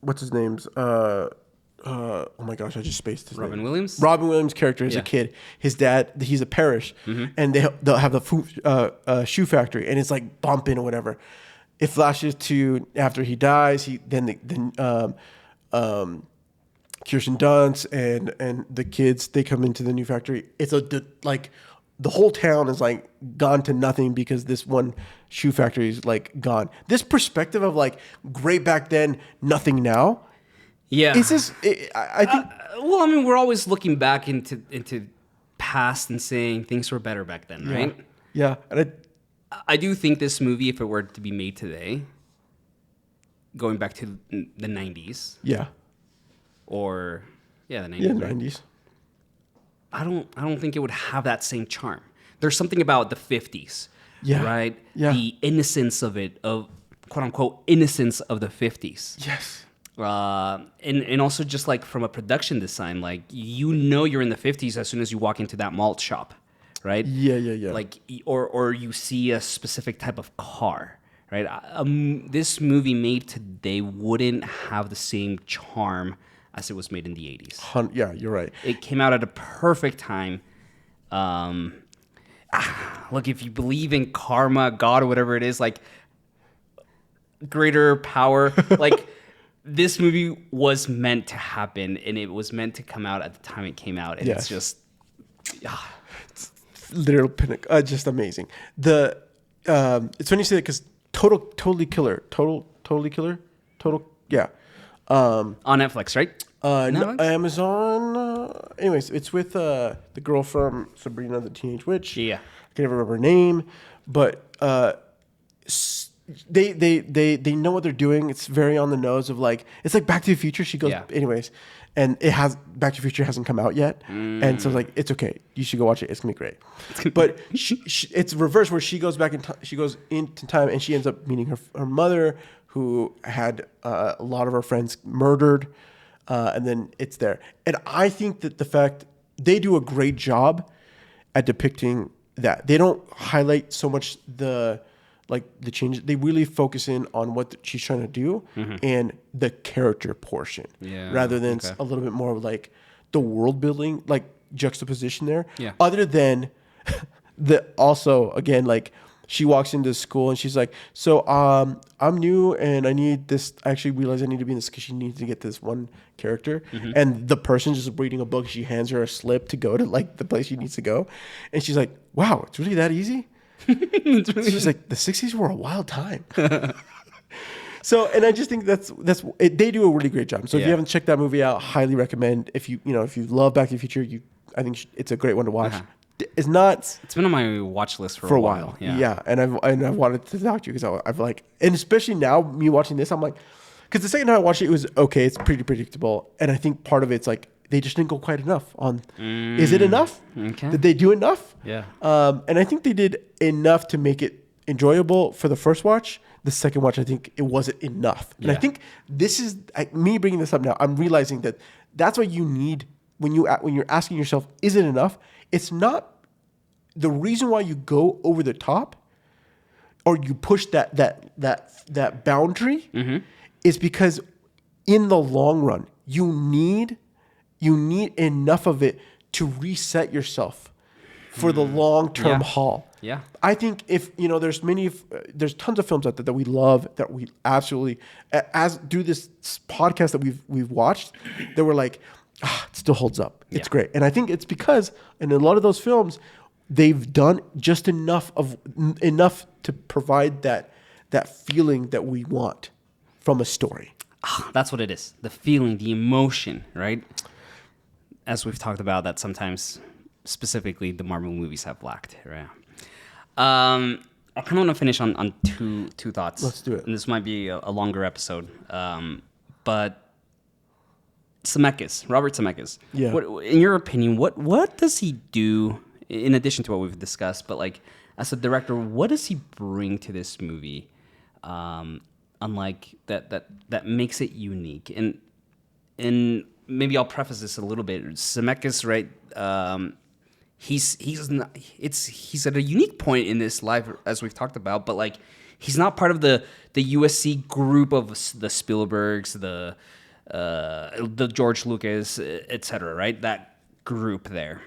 what's his name's oh my gosh, I just spaced his Robin name. Williams? Robin Williams' character is a kid. His dad, he's a parish, and they'll have the shoe factory, and it's like bumping or whatever. It flashes to after he dies. Kirsten Dunst and the kids, they come into the new factory. It's the whole town is like gone to nothing because this one shoe factory is like gone. This perspective of like great back then, nothing now. Yeah. It's just, I think. Well, I mean, we're always looking back into past and saying things were better back then, right? Yeah, and I do think this movie, if it were to be made today, going back to the 90s, yeah, or the yeah, 90s, right? 90s. I don't think it would have that same charm. There's something about the 50s, Yeah, right? yeah. The innocence of it, of quote unquote innocence of the 50s. Yes. And also just like from a production design, like you're in the 50s as soon as you walk into that malt shop, right? Yeah, yeah, yeah. Like or you see a specific type of car, right? This movie made today wouldn't have the same charm as it was made in the 80s. Yeah, you're right. It came out at a perfect time. Look, if you believe in karma, God, or whatever it is, like greater power, like this movie was meant to happen, and it was meant to come out at the time it came out, and Yes. it's just Literal pinnacle, just amazing. It's funny you say that because totally killer, totally killer, yeah. on Netflix, right? No, Netflix? Amazon. Anyways, it's with the girl from Sabrina the Teenage Witch. Yeah. I can't remember her name, but they know what they're doing. It's very on the nose of like it's like Back to the Future. She goes, Yeah. anyways, and it has Back to the Future hasn't come out yet, and so like it's okay. You should go watch it. It's gonna be great. But it's reverse where she goes back in time. She goes into time and she ends up meeting her mother, who had a lot of her friends murdered, and then it's there. And I think that the fact they do a great job at depicting that. They don't highlight so much the changes. They really focus in on what she's trying to do and the character portion, rather than a little bit more of like the world building, like juxtaposition there. Yeah. Other than also again, like she walks into school and she's like, so I'm new and I need this. I actually realize I need to be in this because she needs to get this one character, and the person's just reading a book. She hands her a slip to go to like the place she needs to go, and she's like, wow, it's really that easy. She's like, the 60s were a wild time. So, and I just think that's it, they do a really great job. So if you haven't checked that movie out, highly recommend. If you love Back to the Future, I think it's a great one to watch. It's not. It's been on my watch list for a while. Yeah, and I've wanted to talk to you because I've like, and especially now me watching this, I'm like, because the second time I watched it, it was okay. It's pretty predictable, and I think part of it's like they just didn't go quite enough on. Is it enough? Okay. Did they do enough? Yeah. And I think they did enough to make it enjoyable for the first watch. The second watch, I think it wasn't enough. And I think this is me bringing this up now. I'm realizing that that's what you need when you're asking yourself, is it enough? It's not. The reason why you go over the top or you push that boundary is because in the long run you need enough of it to reset yourself for the long-term haul. Yeah. I think if there's tons of films out there that we love, that we absolutely as do this podcast that we've watched, that we're like, it still holds up. It's great. And I think it's because in a lot of those films they've done just enough to provide that feeling that we want from a story. That's what it is. The feeling, the emotion, right? As we've talked about, that sometimes specifically the Marvel movies have lacked, right? I kind of want to finish on two thoughts. Let's do it. And this might be a longer episode. But Zemeckis, Robert Zemeckis. Yeah. In your opinion, what does he do in addition to what we've discussed? But like as a director, what does he bring to this movie? Unlike that makes it unique. And maybe I'll preface this a little bit. Zemeckis, right? He's at a unique point in his life, as we've talked about, but like he's not part of the USC group of the Spielbergs, the George Lucas, etc. Right? That group there.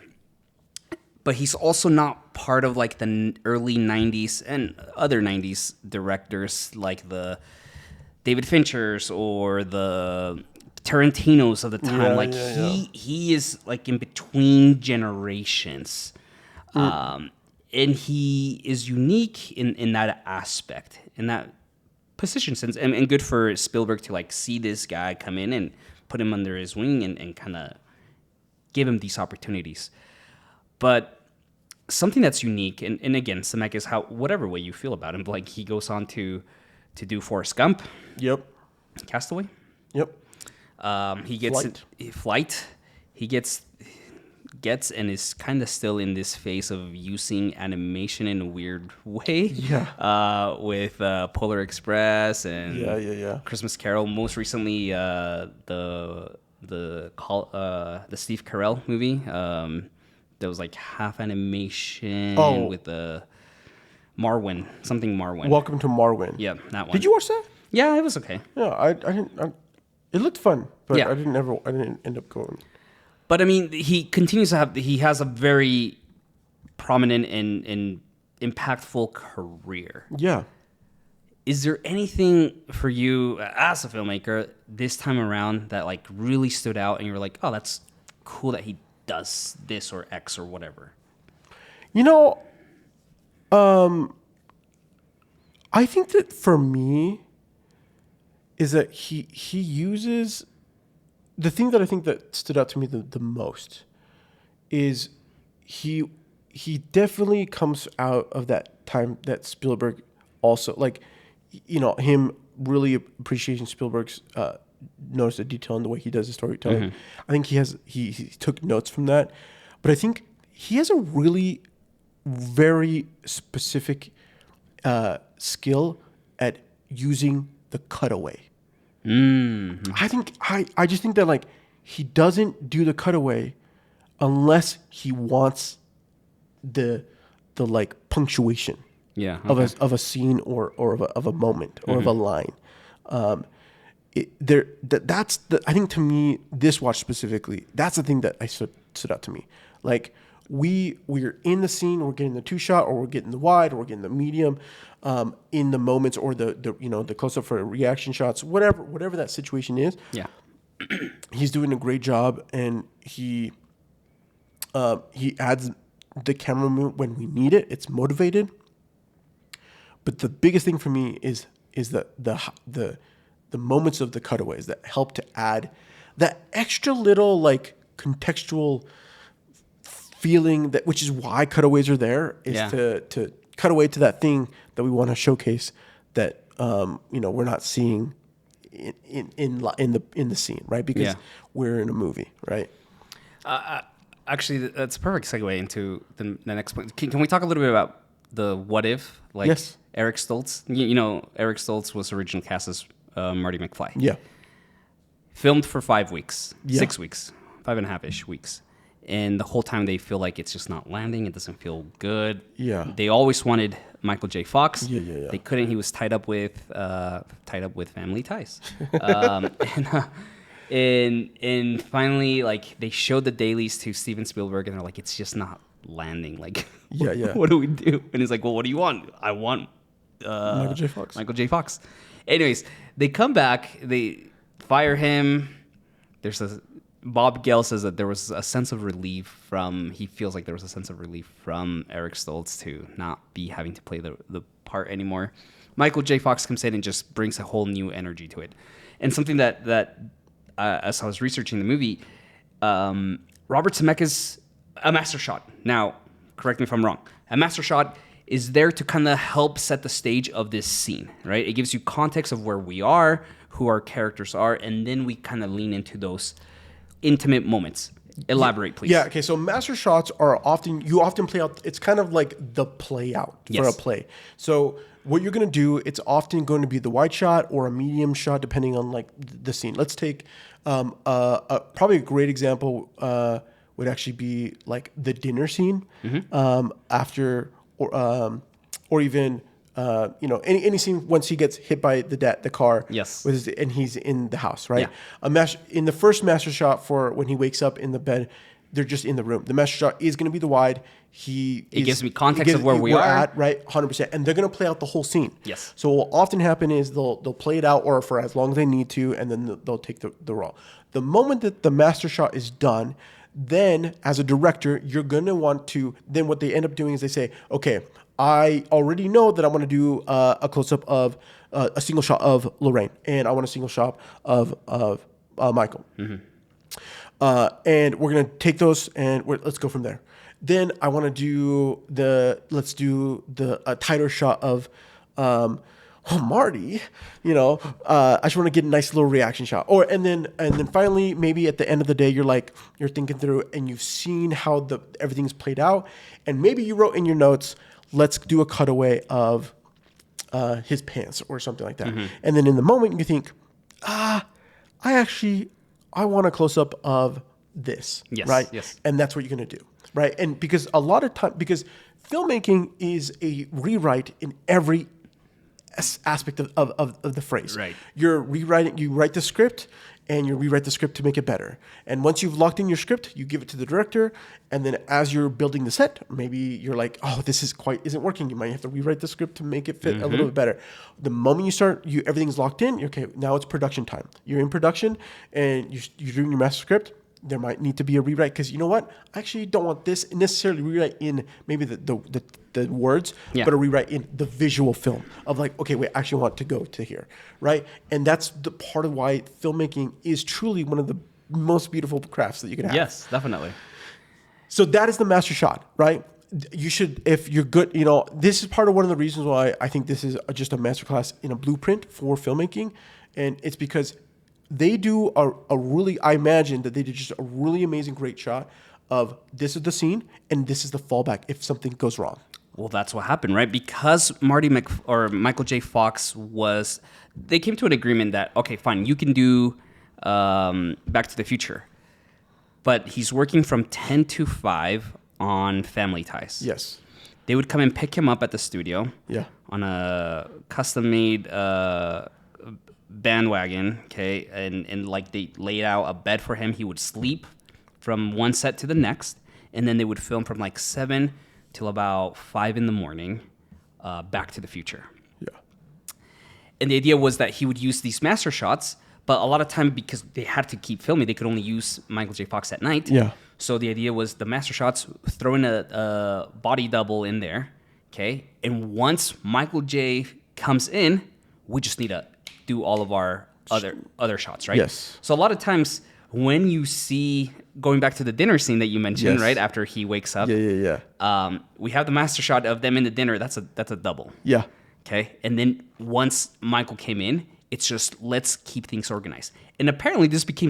But he's also not part of like the early 90s and other 90s directors like the David Finchers or the Tarantinos of the time. He is like in between generations. And he is unique in that aspect, in that position sense. And good for Spielberg to like see this guy come in and put him under his wing and kind of give him these opportunities. But something that's unique, and again, Zemeckis, how whatever way you feel about him, like he goes on to do Forrest Gump, Yep. Castaway. Yep. He gets Flight. Flight. He gets and is kind of still in this phase of using animation in a weird way. Yeah. With Polar Express and Yeah. Christmas Carol. Most recently, the Steve Carell movie. That was like half animation Oh. with the Marwin, something Marwin. Welcome to Marwin. Yeah, that one. Did you watch that? Yeah, it was okay. Yeah, I didn't. It looked fun, but Yeah. I didn't end up going. But I mean, he has a very prominent and impactful career. Yeah. Is there anything for you as a filmmaker this time around that like really stood out and you were like, oh, that's cool that he does this or X or whatever? You know, I think that for me is that he uses the thing that I think that stood out to me the most is he definitely comes out of that time that Spielberg also like, you know, him really appreciating Spielberg's notice the detail in the way he does the storytelling. I think he took notes from that, but I think he has a really very specific skill at using the cutaway. I just think that like he doesn't do the cutaway unless he wants the like punctuation Yeah. of a scene or of a moment or of a line. That's the, I think to me, this watch specifically, that's the thing that stood out to me. Like we're in the scene, we're getting the 2-shot, or we're getting the wide, or we're getting the medium, in the moments, or the close up for reaction shots, whatever that situation is. Yeah. He's doing a great job, and he adds the camera movement when we need it. It's motivated. But the biggest thing for me is the moments of the cutaways that help to add that extra little like contextual feeling, that which is why cutaways are there, is to cut away to that thing that we want to showcase that we're not seeing in the scene, right? Because we're in a movie, right? Actually, that's a perfect segue into the next point. Can we talk a little bit about the what if? Like Yes. Eric Stoltz. You know, Eric Stoltz was originally cast as Marty McFly. Yeah. Filmed for 5 weeks, Yeah. 6 weeks, 5.5-ish weeks. And the whole time they feel like it's just not landing. It doesn't feel good. Yeah. They always wanted Michael J. Fox. Yeah. They couldn't. He was tied up with family ties. And finally, like, they showed the dailies to Steven Spielberg, and they're like, it's just not landing. Like, Yeah. what do we do? And he's like, well, what do you want? I want Michael J. Fox. Michael J. Fox. Anyways, they come back. They fire him. Bob Gale says that there was a sense of relief he feels like there was a sense of relief from Eric Stoltz to not be having to play the part anymore. Michael J. Fox comes in and just brings a whole new energy to it. And something that as I was researching the movie, Robert Zemeckis, a master shot. Now, correct me if I'm wrong. A master shot is there to kind of help set the stage of this scene, right? It gives you context of where we are, who our characters are, and then we kind of lean into those intimate moments. Elaborate, please. Yeah, okay, so master shots are often play out, it's kind of like the play out for a play. So what you're going to do, it's often going to be the wide shot or a medium shot, depending on like the scene. Let's take probably a great example would actually be like the dinner scene, after, or even any scene once he gets hit by the car, Yes, and he's in the house, right? Yeah. In the first master shot for when he wakes up in the bed, they're just in the room. The master shot is going to be the wide. It gives me context of where we are at, right? 100%, and they're going to play out the whole scene. Yes. So what will often happen is they'll play it out, or for as long as they need to, and then they'll take the role. The moment that the master shot is done, then as a director, you're going to want to. Then what they end up doing is they say, okay, I already know that I want to do a close-up of a single shot of Lorraine, and I want a single shot of Michael. And we're going to take those, and let's go from there. Then I want to do a tighter shot of, oh, Marty, I just want to get a nice little reaction shot. And then finally, maybe at the end of the day, you're thinking through and you've seen how everything's played out. And maybe you wrote in your notes, let's do a cutaway of his pants or something like that. Mm-hmm. And then in the moment you think, I want a close up of this, yes, right? Yes. And that's what you're going to do, right? And because a lot of time, because filmmaking is a rewrite in every aspect of the phrase. Right. You write the script and you rewrite the script to make it better. And once you've locked in your script, you give it to the director. And then as you're building the set, maybe you're like, oh, this isn't working. You might have to rewrite the script to make it fit a little bit better. The moment you start, everything's locked in. Okay, now it's production time. You're in production and you're doing your master script. There might need to be a rewrite because you know what? I actually don't want this necessarily rewrite in maybe the words, but a rewrite in the visual film of like, okay, wait, I actually want to go to here, right? And that's the part of why filmmaking is truly one of the most beautiful crafts that you can have. Yes, definitely. So that is the master shot, right? You should, if you're good, this is part of one of the reasons why I think this is just a masterclass in a blueprint for filmmaking. And it's because they do I imagine that they did just a really amazing, great shot of this is the scene and this is the fallback if something goes wrong. Well, that's what happened, right? Because Michael J. Fox they came to an agreement that, okay, fine, you can do Back to the Future. But he's working from 10 to 5 on Family Ties. Yes. They would come and pick him up at the studio. Yeah. On a custom-made bandwagon, okay? And like they laid out a bed for him. He would sleep from one set to the next. And then they would film from like 7 till about 5 in the morning, Back to the Future. Yeah. And the idea was that he would use these master shots, but a lot of time because they had to keep filming, they could only use Michael J. Fox at night. Yeah. So the idea was the master shots, throw in a body double in there, okay? And once Michael J. comes in, we just need to do all of our other shots, right? Yes. So a lot of times when you see, going back to the dinner scene that you mentioned, yes. right, after he wakes up, we have the master shot of them in the dinner. That's a double. Yeah. Okay, and then once Michael came in, it's just let's keep things organized. And apparently, this became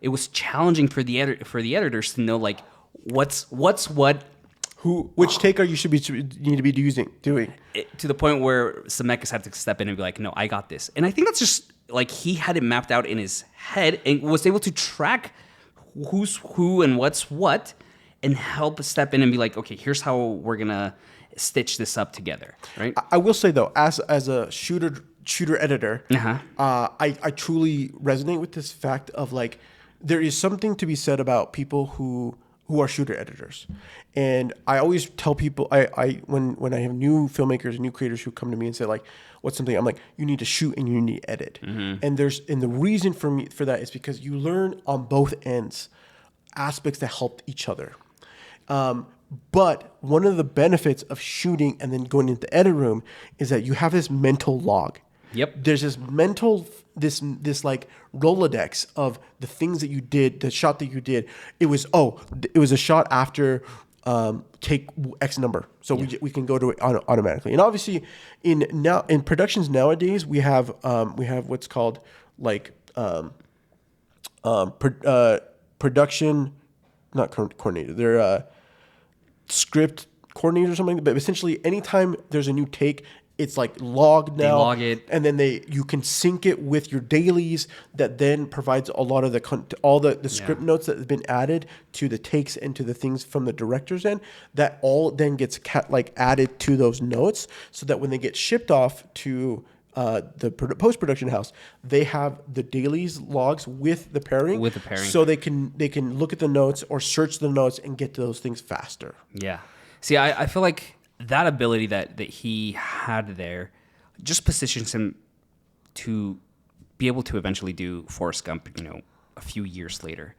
it was challenging for the editors to know like what's what. Which take you need to be doing To the point where Zemeckis had to step in and be like, no, I got this. And I think that's just like he had it mapped out in his head and was able to track who's who and what's what and help step in and be like, okay, here's how we're going to stitch this up together, right? I will say, though, as a shooter editor, I truly resonate with this fact of like there is something to be said about people who are shooter editors. And I always tell people, when I have new filmmakers and new creators who come to me and say like, what's something, I'm like, you need to shoot and you need to edit. Mm-hmm. And the reason for that is because you learn on both ends aspects that help each other. But one of the benefits of shooting and then going into the edit room is that you have this mental log. Yep. There's this mental, this like Rolodex of the things that you did, the shot that you did. It was a shot after take X number, so we can go to it automatically. And obviously, in productions nowadays, we have what's called like production, not coordinator. They're script coordinator or something. But essentially, anytime there's a new take, it's like logged now. They log it, and then you can sync it with your dailies. That then provides a lot of the script notes that have been added to the takes and to the things from the director's end. That all then gets added to those notes, so that when they get shipped off to the post production house, they have the dailies logs with the pairing. So they can look at the notes or search the notes and get to those things faster. Yeah. See, I feel like that ability that he had there just positions him to be able to eventually do Forrest Gump, a few years later.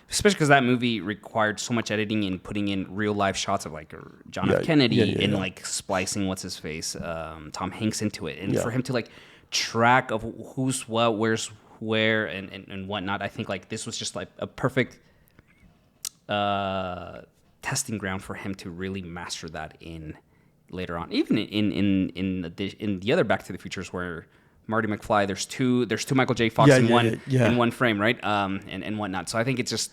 Especially because that movie required so much editing and putting in real life shots of like John F. Kennedy and like splicing what's his face, Tom Hanks into it, and for him to like track of who's what, where's where, and whatnot. I think like this was just like a perfect testing ground for him to really master that in later on. Even in the other Back to the Futures where Marty McFly, there's two Michael J. Fox in one frame, right? And whatnot. So I think it's just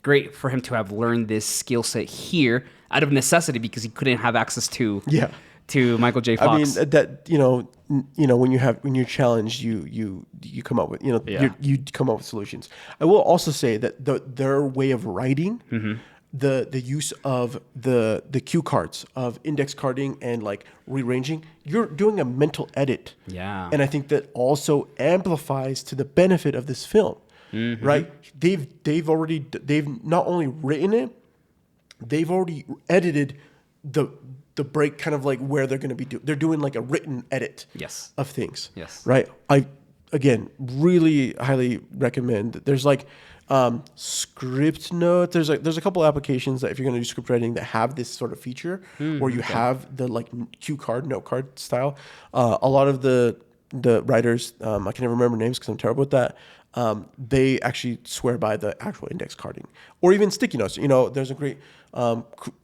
great for him to have learned this skill set here out of necessity because he couldn't have access to Michael J. Fox. I mean that when you're challenged, you come up with you come up with solutions. I will also say that their way of writing, the use of the cue cards of index carding and like rearranging, you're doing a mental edit. Yeah, and I think that also amplifies to the benefit of this film. Right? They've not only written it, they've already edited the break, kind of like where they're going to be they're doing like a written edit of things. Yes. Right? I again really highly recommend. There's like script note. There's a couple applications that if you're going to do script writing that have this sort of feature where you have the like cue card, note card style. A lot of the writers, I can never remember names because I'm terrible at that. They actually swear by the actual index carding or even sticky notes. There's a great,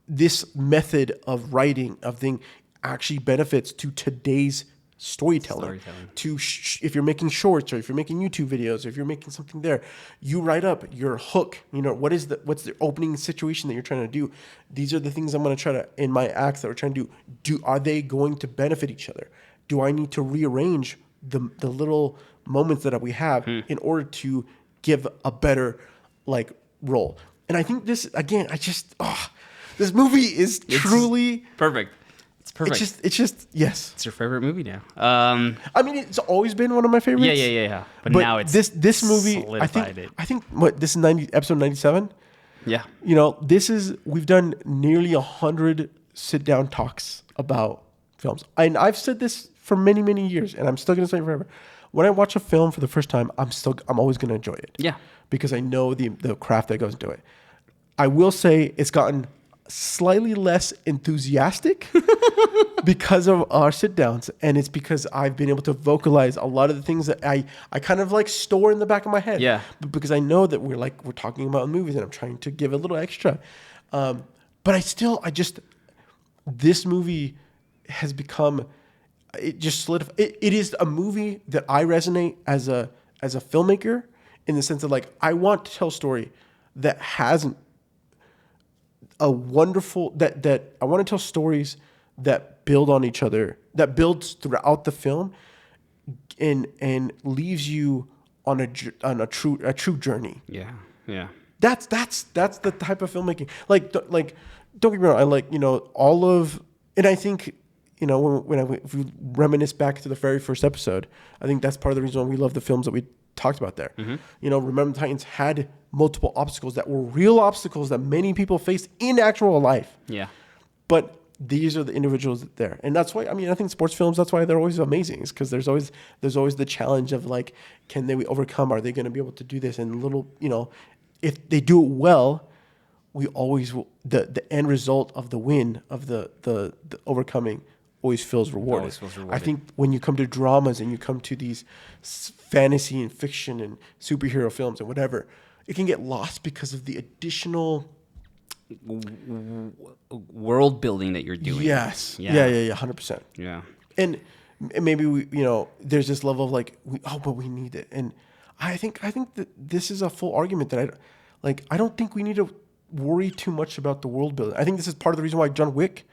this method of writing of thing actually benefits to today's storytelling. If you're making shorts or if you're making YouTube videos, or if you're making something there, you write up your hook. What's the opening situation that you're trying to do? These are the things I'm going to try to, in my acts that we're trying to do. Are they going to benefit each other? Do I need to rearrange the little moments that we have in order to give a better like role? And I think this again, this movie is truly perfect. It's perfect. It's just yes. It's your favorite movie now. I mean, it's always been one of my favorites. Yeah. But now it's this movie. I think what this is episode 97. Yeah. We've done nearly 100 sit down talks about films, and I've said this for many, many years, and I'm still going to say it forever. When I watch a film for the first time, I'm always going to enjoy it. Yeah. Because I know the craft that goes into it. I will say it's gotten slightly less enthusiastic because of our sit downs, and it's because I've been able to vocalize a lot of the things that I kind of like store in the back of my head. Yeah. But because I know that we're talking about movies, and I'm trying to give a little extra. But this movie has become. It just solidified. It is a movie that I resonate as a filmmaker in the sense of like I want to tell a story that has a wonderful that I want to tell stories that build on each other, that builds throughout the film, and leaves you on a true journey. Yeah. That's the type of filmmaking. Like don't get me wrong. I like all of, and I think. If we reminisce back to the very first episode, I think that's part of the reason why we love the films that we talked about there. Remember the Titans had multiple obstacles that were real obstacles that many people faced in actual life. Yeah. But these are the individuals there. And that's why, I think sports films, that's why they're always amazing. Is because there's always the challenge of like, can they overcome? Are they going to be able to do this? And if they do it well, we always, the end result of the win, of the overcoming, always feels rewarded. I think when you come to dramas and you come to these fantasy and fiction and superhero films and whatever, it can get lost because of the additional world building that you're doing. Yes. Yeah, 100%. Yeah. And maybe we, there's this level of like, but we need it. And I think that this is a full argument that I don't think we need to worry too much about the world building. I think this is part of the reason why John Wick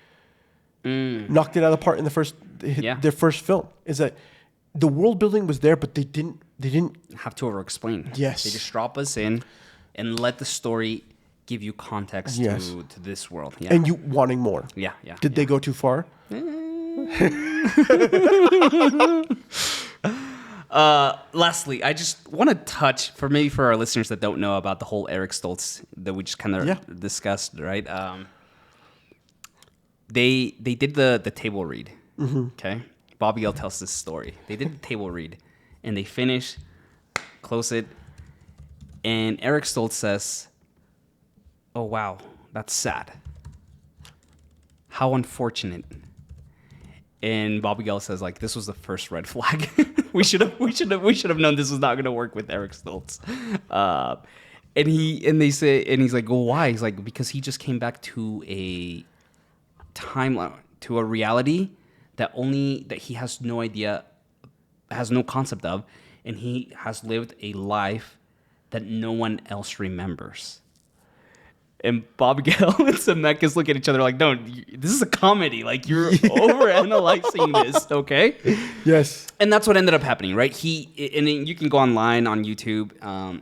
knocked it out of the park in their first film, is that the world building was there, but they didn't have to over-explain. Yes. They just drop us in and let the story give you context to this world. Yeah. And you wanting more. Yeah. Did they go too far? Lastly, I just want to touch for our listeners that don't know about the whole Eric Stoltz that we just kind of discussed, right? They did the table read. Okay, Bobby L tells this story. They did the table read, and they finish, close it, and Eric Stoltz says, "Oh wow, that's sad. How unfortunate." And Bobby Gale says, like, this was the first red flag. we should have known this was not going to work with Eric Stoltz. and they say, and he's like, well, why? He's like, because he just came back to a timeline, to a reality that he has no idea, has no concept of, and he has lived a life that no one else remembers. And Bob Gale and Zemeckis look at each other like, no, this is a comedy. Like, you're overanalyzing this, okay? Yes. And that's what ended up happening, right? And then you can go online on YouTube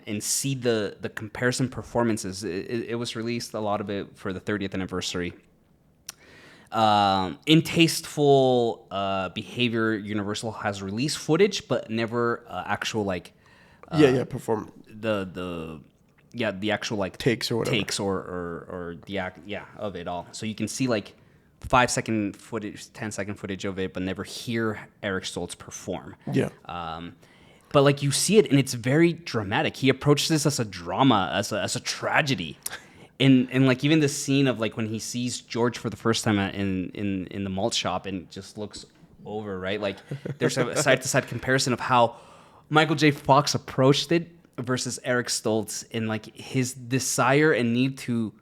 and see the comparison performances. It was released, a lot of it, for the 30th anniversary. In tasteful behavior, Universal has released footage, but never actual, like... perform the actual, like, takes or whatever, or the act, of it all. So you can see, like, 5-second footage, 10-second footage of it, but never hear Eric Stoltz perform. Yeah. But, like, you see it, and it's very dramatic. He approached this as a drama, as a tragedy. And like, even the scene of, like, when he sees George for the first time in the malt shop and just looks over, right? Like, there's a side-to-side comparison of how Michael J. Fox approached it versus Eric Stoltz, and, like, his desire and need to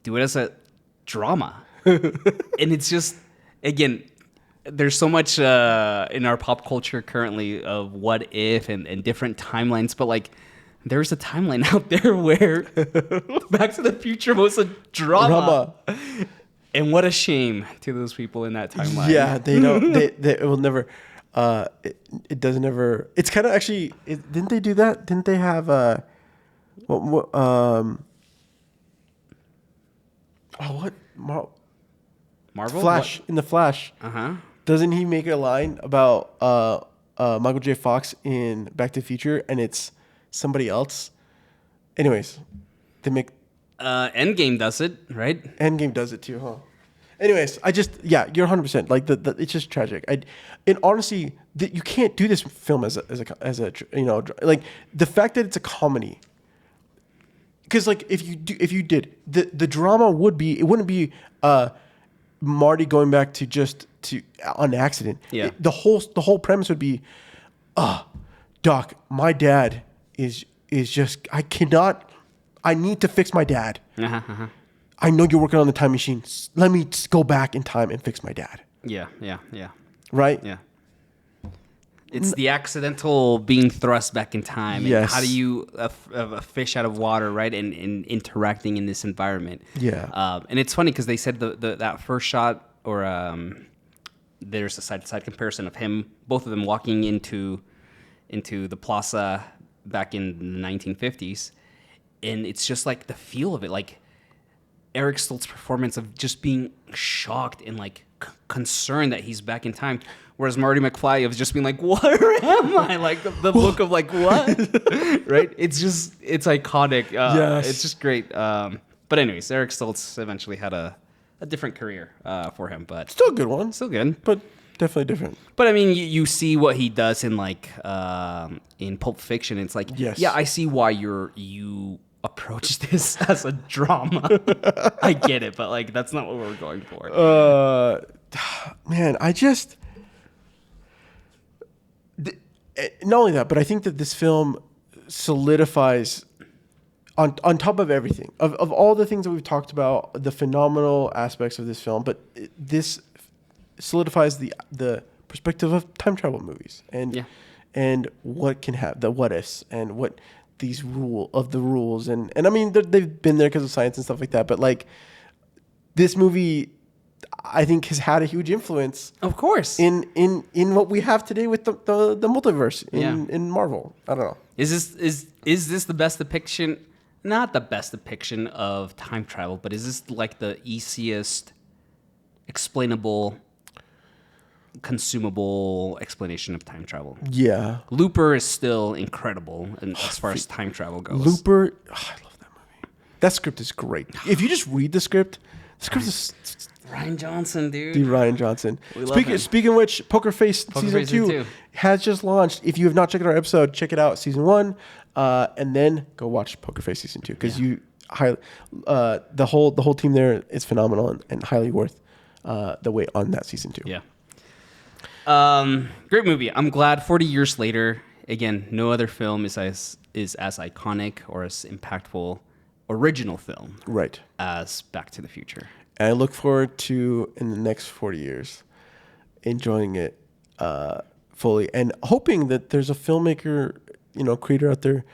do it as a drama. And it's just, again, there's so much in our pop culture currently of what if and different timelines, but, like, there's a timeline out there where Back to the Future was a drama. And what a shame to those people in that timeline. Yeah, they don't. It will never. It doesn't ever. It's kind of actually. Didn't they do that? Didn't they have what? Marvel? Flash. What? In the Flash. Doesn't he make a line about Michael J. Fox in Back to the Future, and it's somebody else? Anyways, they make. Endgame does it, right? Endgame does it too, huh? Anyways, you're 100%. Like, it's just tragic. And honestly, you can't do this film as a like, the fact that it's a comedy. Because, like, if you did the drama it wouldn't be Marty going back to on accident. Yeah. The whole premise would be, Doc, my dad is just, I need to fix my dad. I know you're working on the time machine. Let me go back in time and fix my dad. Yeah. Right? Yeah. It's the accidental being thrust back in time. Yes. And how do you, a fish out of water, right? And interacting in this environment. Yeah. And it's funny because they said that first shot, or there's a side-to-side comparison of both of them walking into the plaza back in the 1950s. And it's just like the feel of it, like Eric Stoltz's performance of just being shocked and, like, concerned that he's back in time, whereas Marty McFly of just being like, where am I? Like, the look of, like, what? Right? It's iconic. Yes. It's just great. But anyways, Eric Stoltz eventually had a different career for him, but Still a good one. still good. But definitely different. But I mean, you see what he does in, like, in Pulp Fiction. It's like, Yes. yeah, I see why you approach this as a drama. I get it, but, like, that's not what we're going for. Man, not only that, but I think that this film solidifies on top of everything, of all the things that we've talked about, the phenomenal aspects of this film, but this solidifies the perspective of time travel movies and what can happen, the what ifs, and what these rules, and I mean, they've been there because of science and stuff like that, but, like, this movie, I think, has had a huge influence, Of course. in what we have today with the multiverse in Marvel. I don't know. Is this the best depiction? Not the best depiction of time travel, but is this, like, the easiest explainable, consumable explanation of time travel? Yeah, Looper is still incredible as far as time travel goes. Looper. I love that movie. That script is great. If you just read the script is Ryan Johnson, dude. Ryan Johnson. We love him. Speaking of which, Poker Face season Face 2 has just launched. If you have not checked out our episode, check it out, season 1, and then go watch Poker Face season 2, because the whole team there is phenomenal and highly worth the wait on that season 2. Yeah. Great movie. I'm glad 40 years later, Again, no other film is as iconic or as impactful original film Right. as Back to the Future. And I look forward to, in the next 40 years, enjoying it fully and hoping that there's a filmmaker, creator out there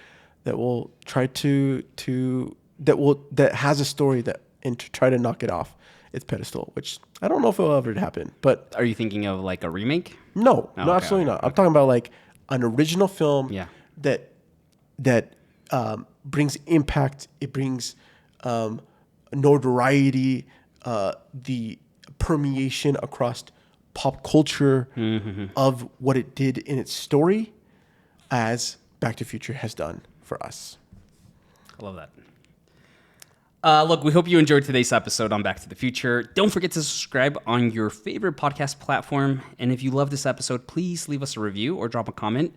that will try that has a story and to try to knock it off its pedestal, which I don't know if it'll ever happen. But Are you thinking of like a remake? no, Oh, no, okay, absolutely not. I'm talking about like an original film Yeah. that brings impact. It brings notoriety, the permeation across pop culture of what it did in its story, as Back to the Future has done for us. I love that. Look, we hope you enjoyed today's episode on Back to the Future. Don't forget to subscribe on your favorite podcast platform. And if you love this episode, please leave us a review or drop a comment.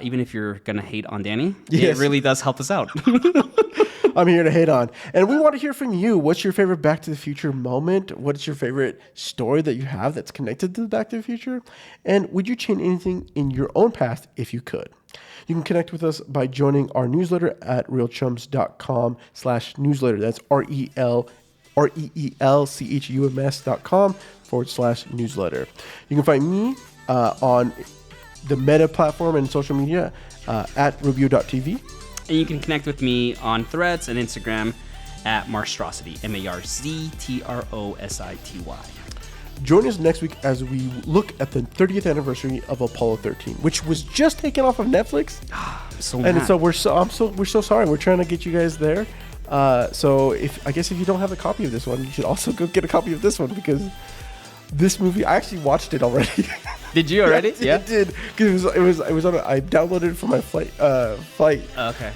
Even if you're going to hate on Danny, Yes. It really does help us out. I'm here to hate on. And we want to hear from you. What's your favorite Back to the Future moment? What's your favorite story that you have that's connected to the Back to the Future? And would you change anything in your own past if you could? You can connect with us by joining our newsletter at realchums.com/newsletter. That's RELCHUMS.com/newsletter. You can find me on the Meta platform and social media at Rubio.tv. And you can connect with me on Threads and Instagram at Marstrosity, MARZTROSITY. Join us next week as we look at the 30th anniversary of Apollo 13, which was just taken off of Netflix. So we're so sorry. We're trying to get you guys there. So if you don't have a copy of this one, you should also go get a copy of this one, because this movie, I actually watched it already. Did you already? Yeah, I did. Because it was on. I downloaded it for my flight. Okay.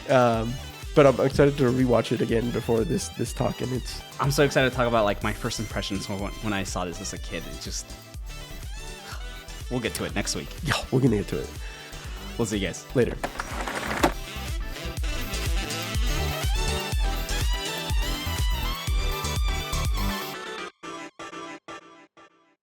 But I'm excited to rewatch it again before this talk, and I'm so excited to talk about like my first impressions when I saw this as a kid. We'll get to it next week. Yeah, we're gonna get to it We'll see you guys later.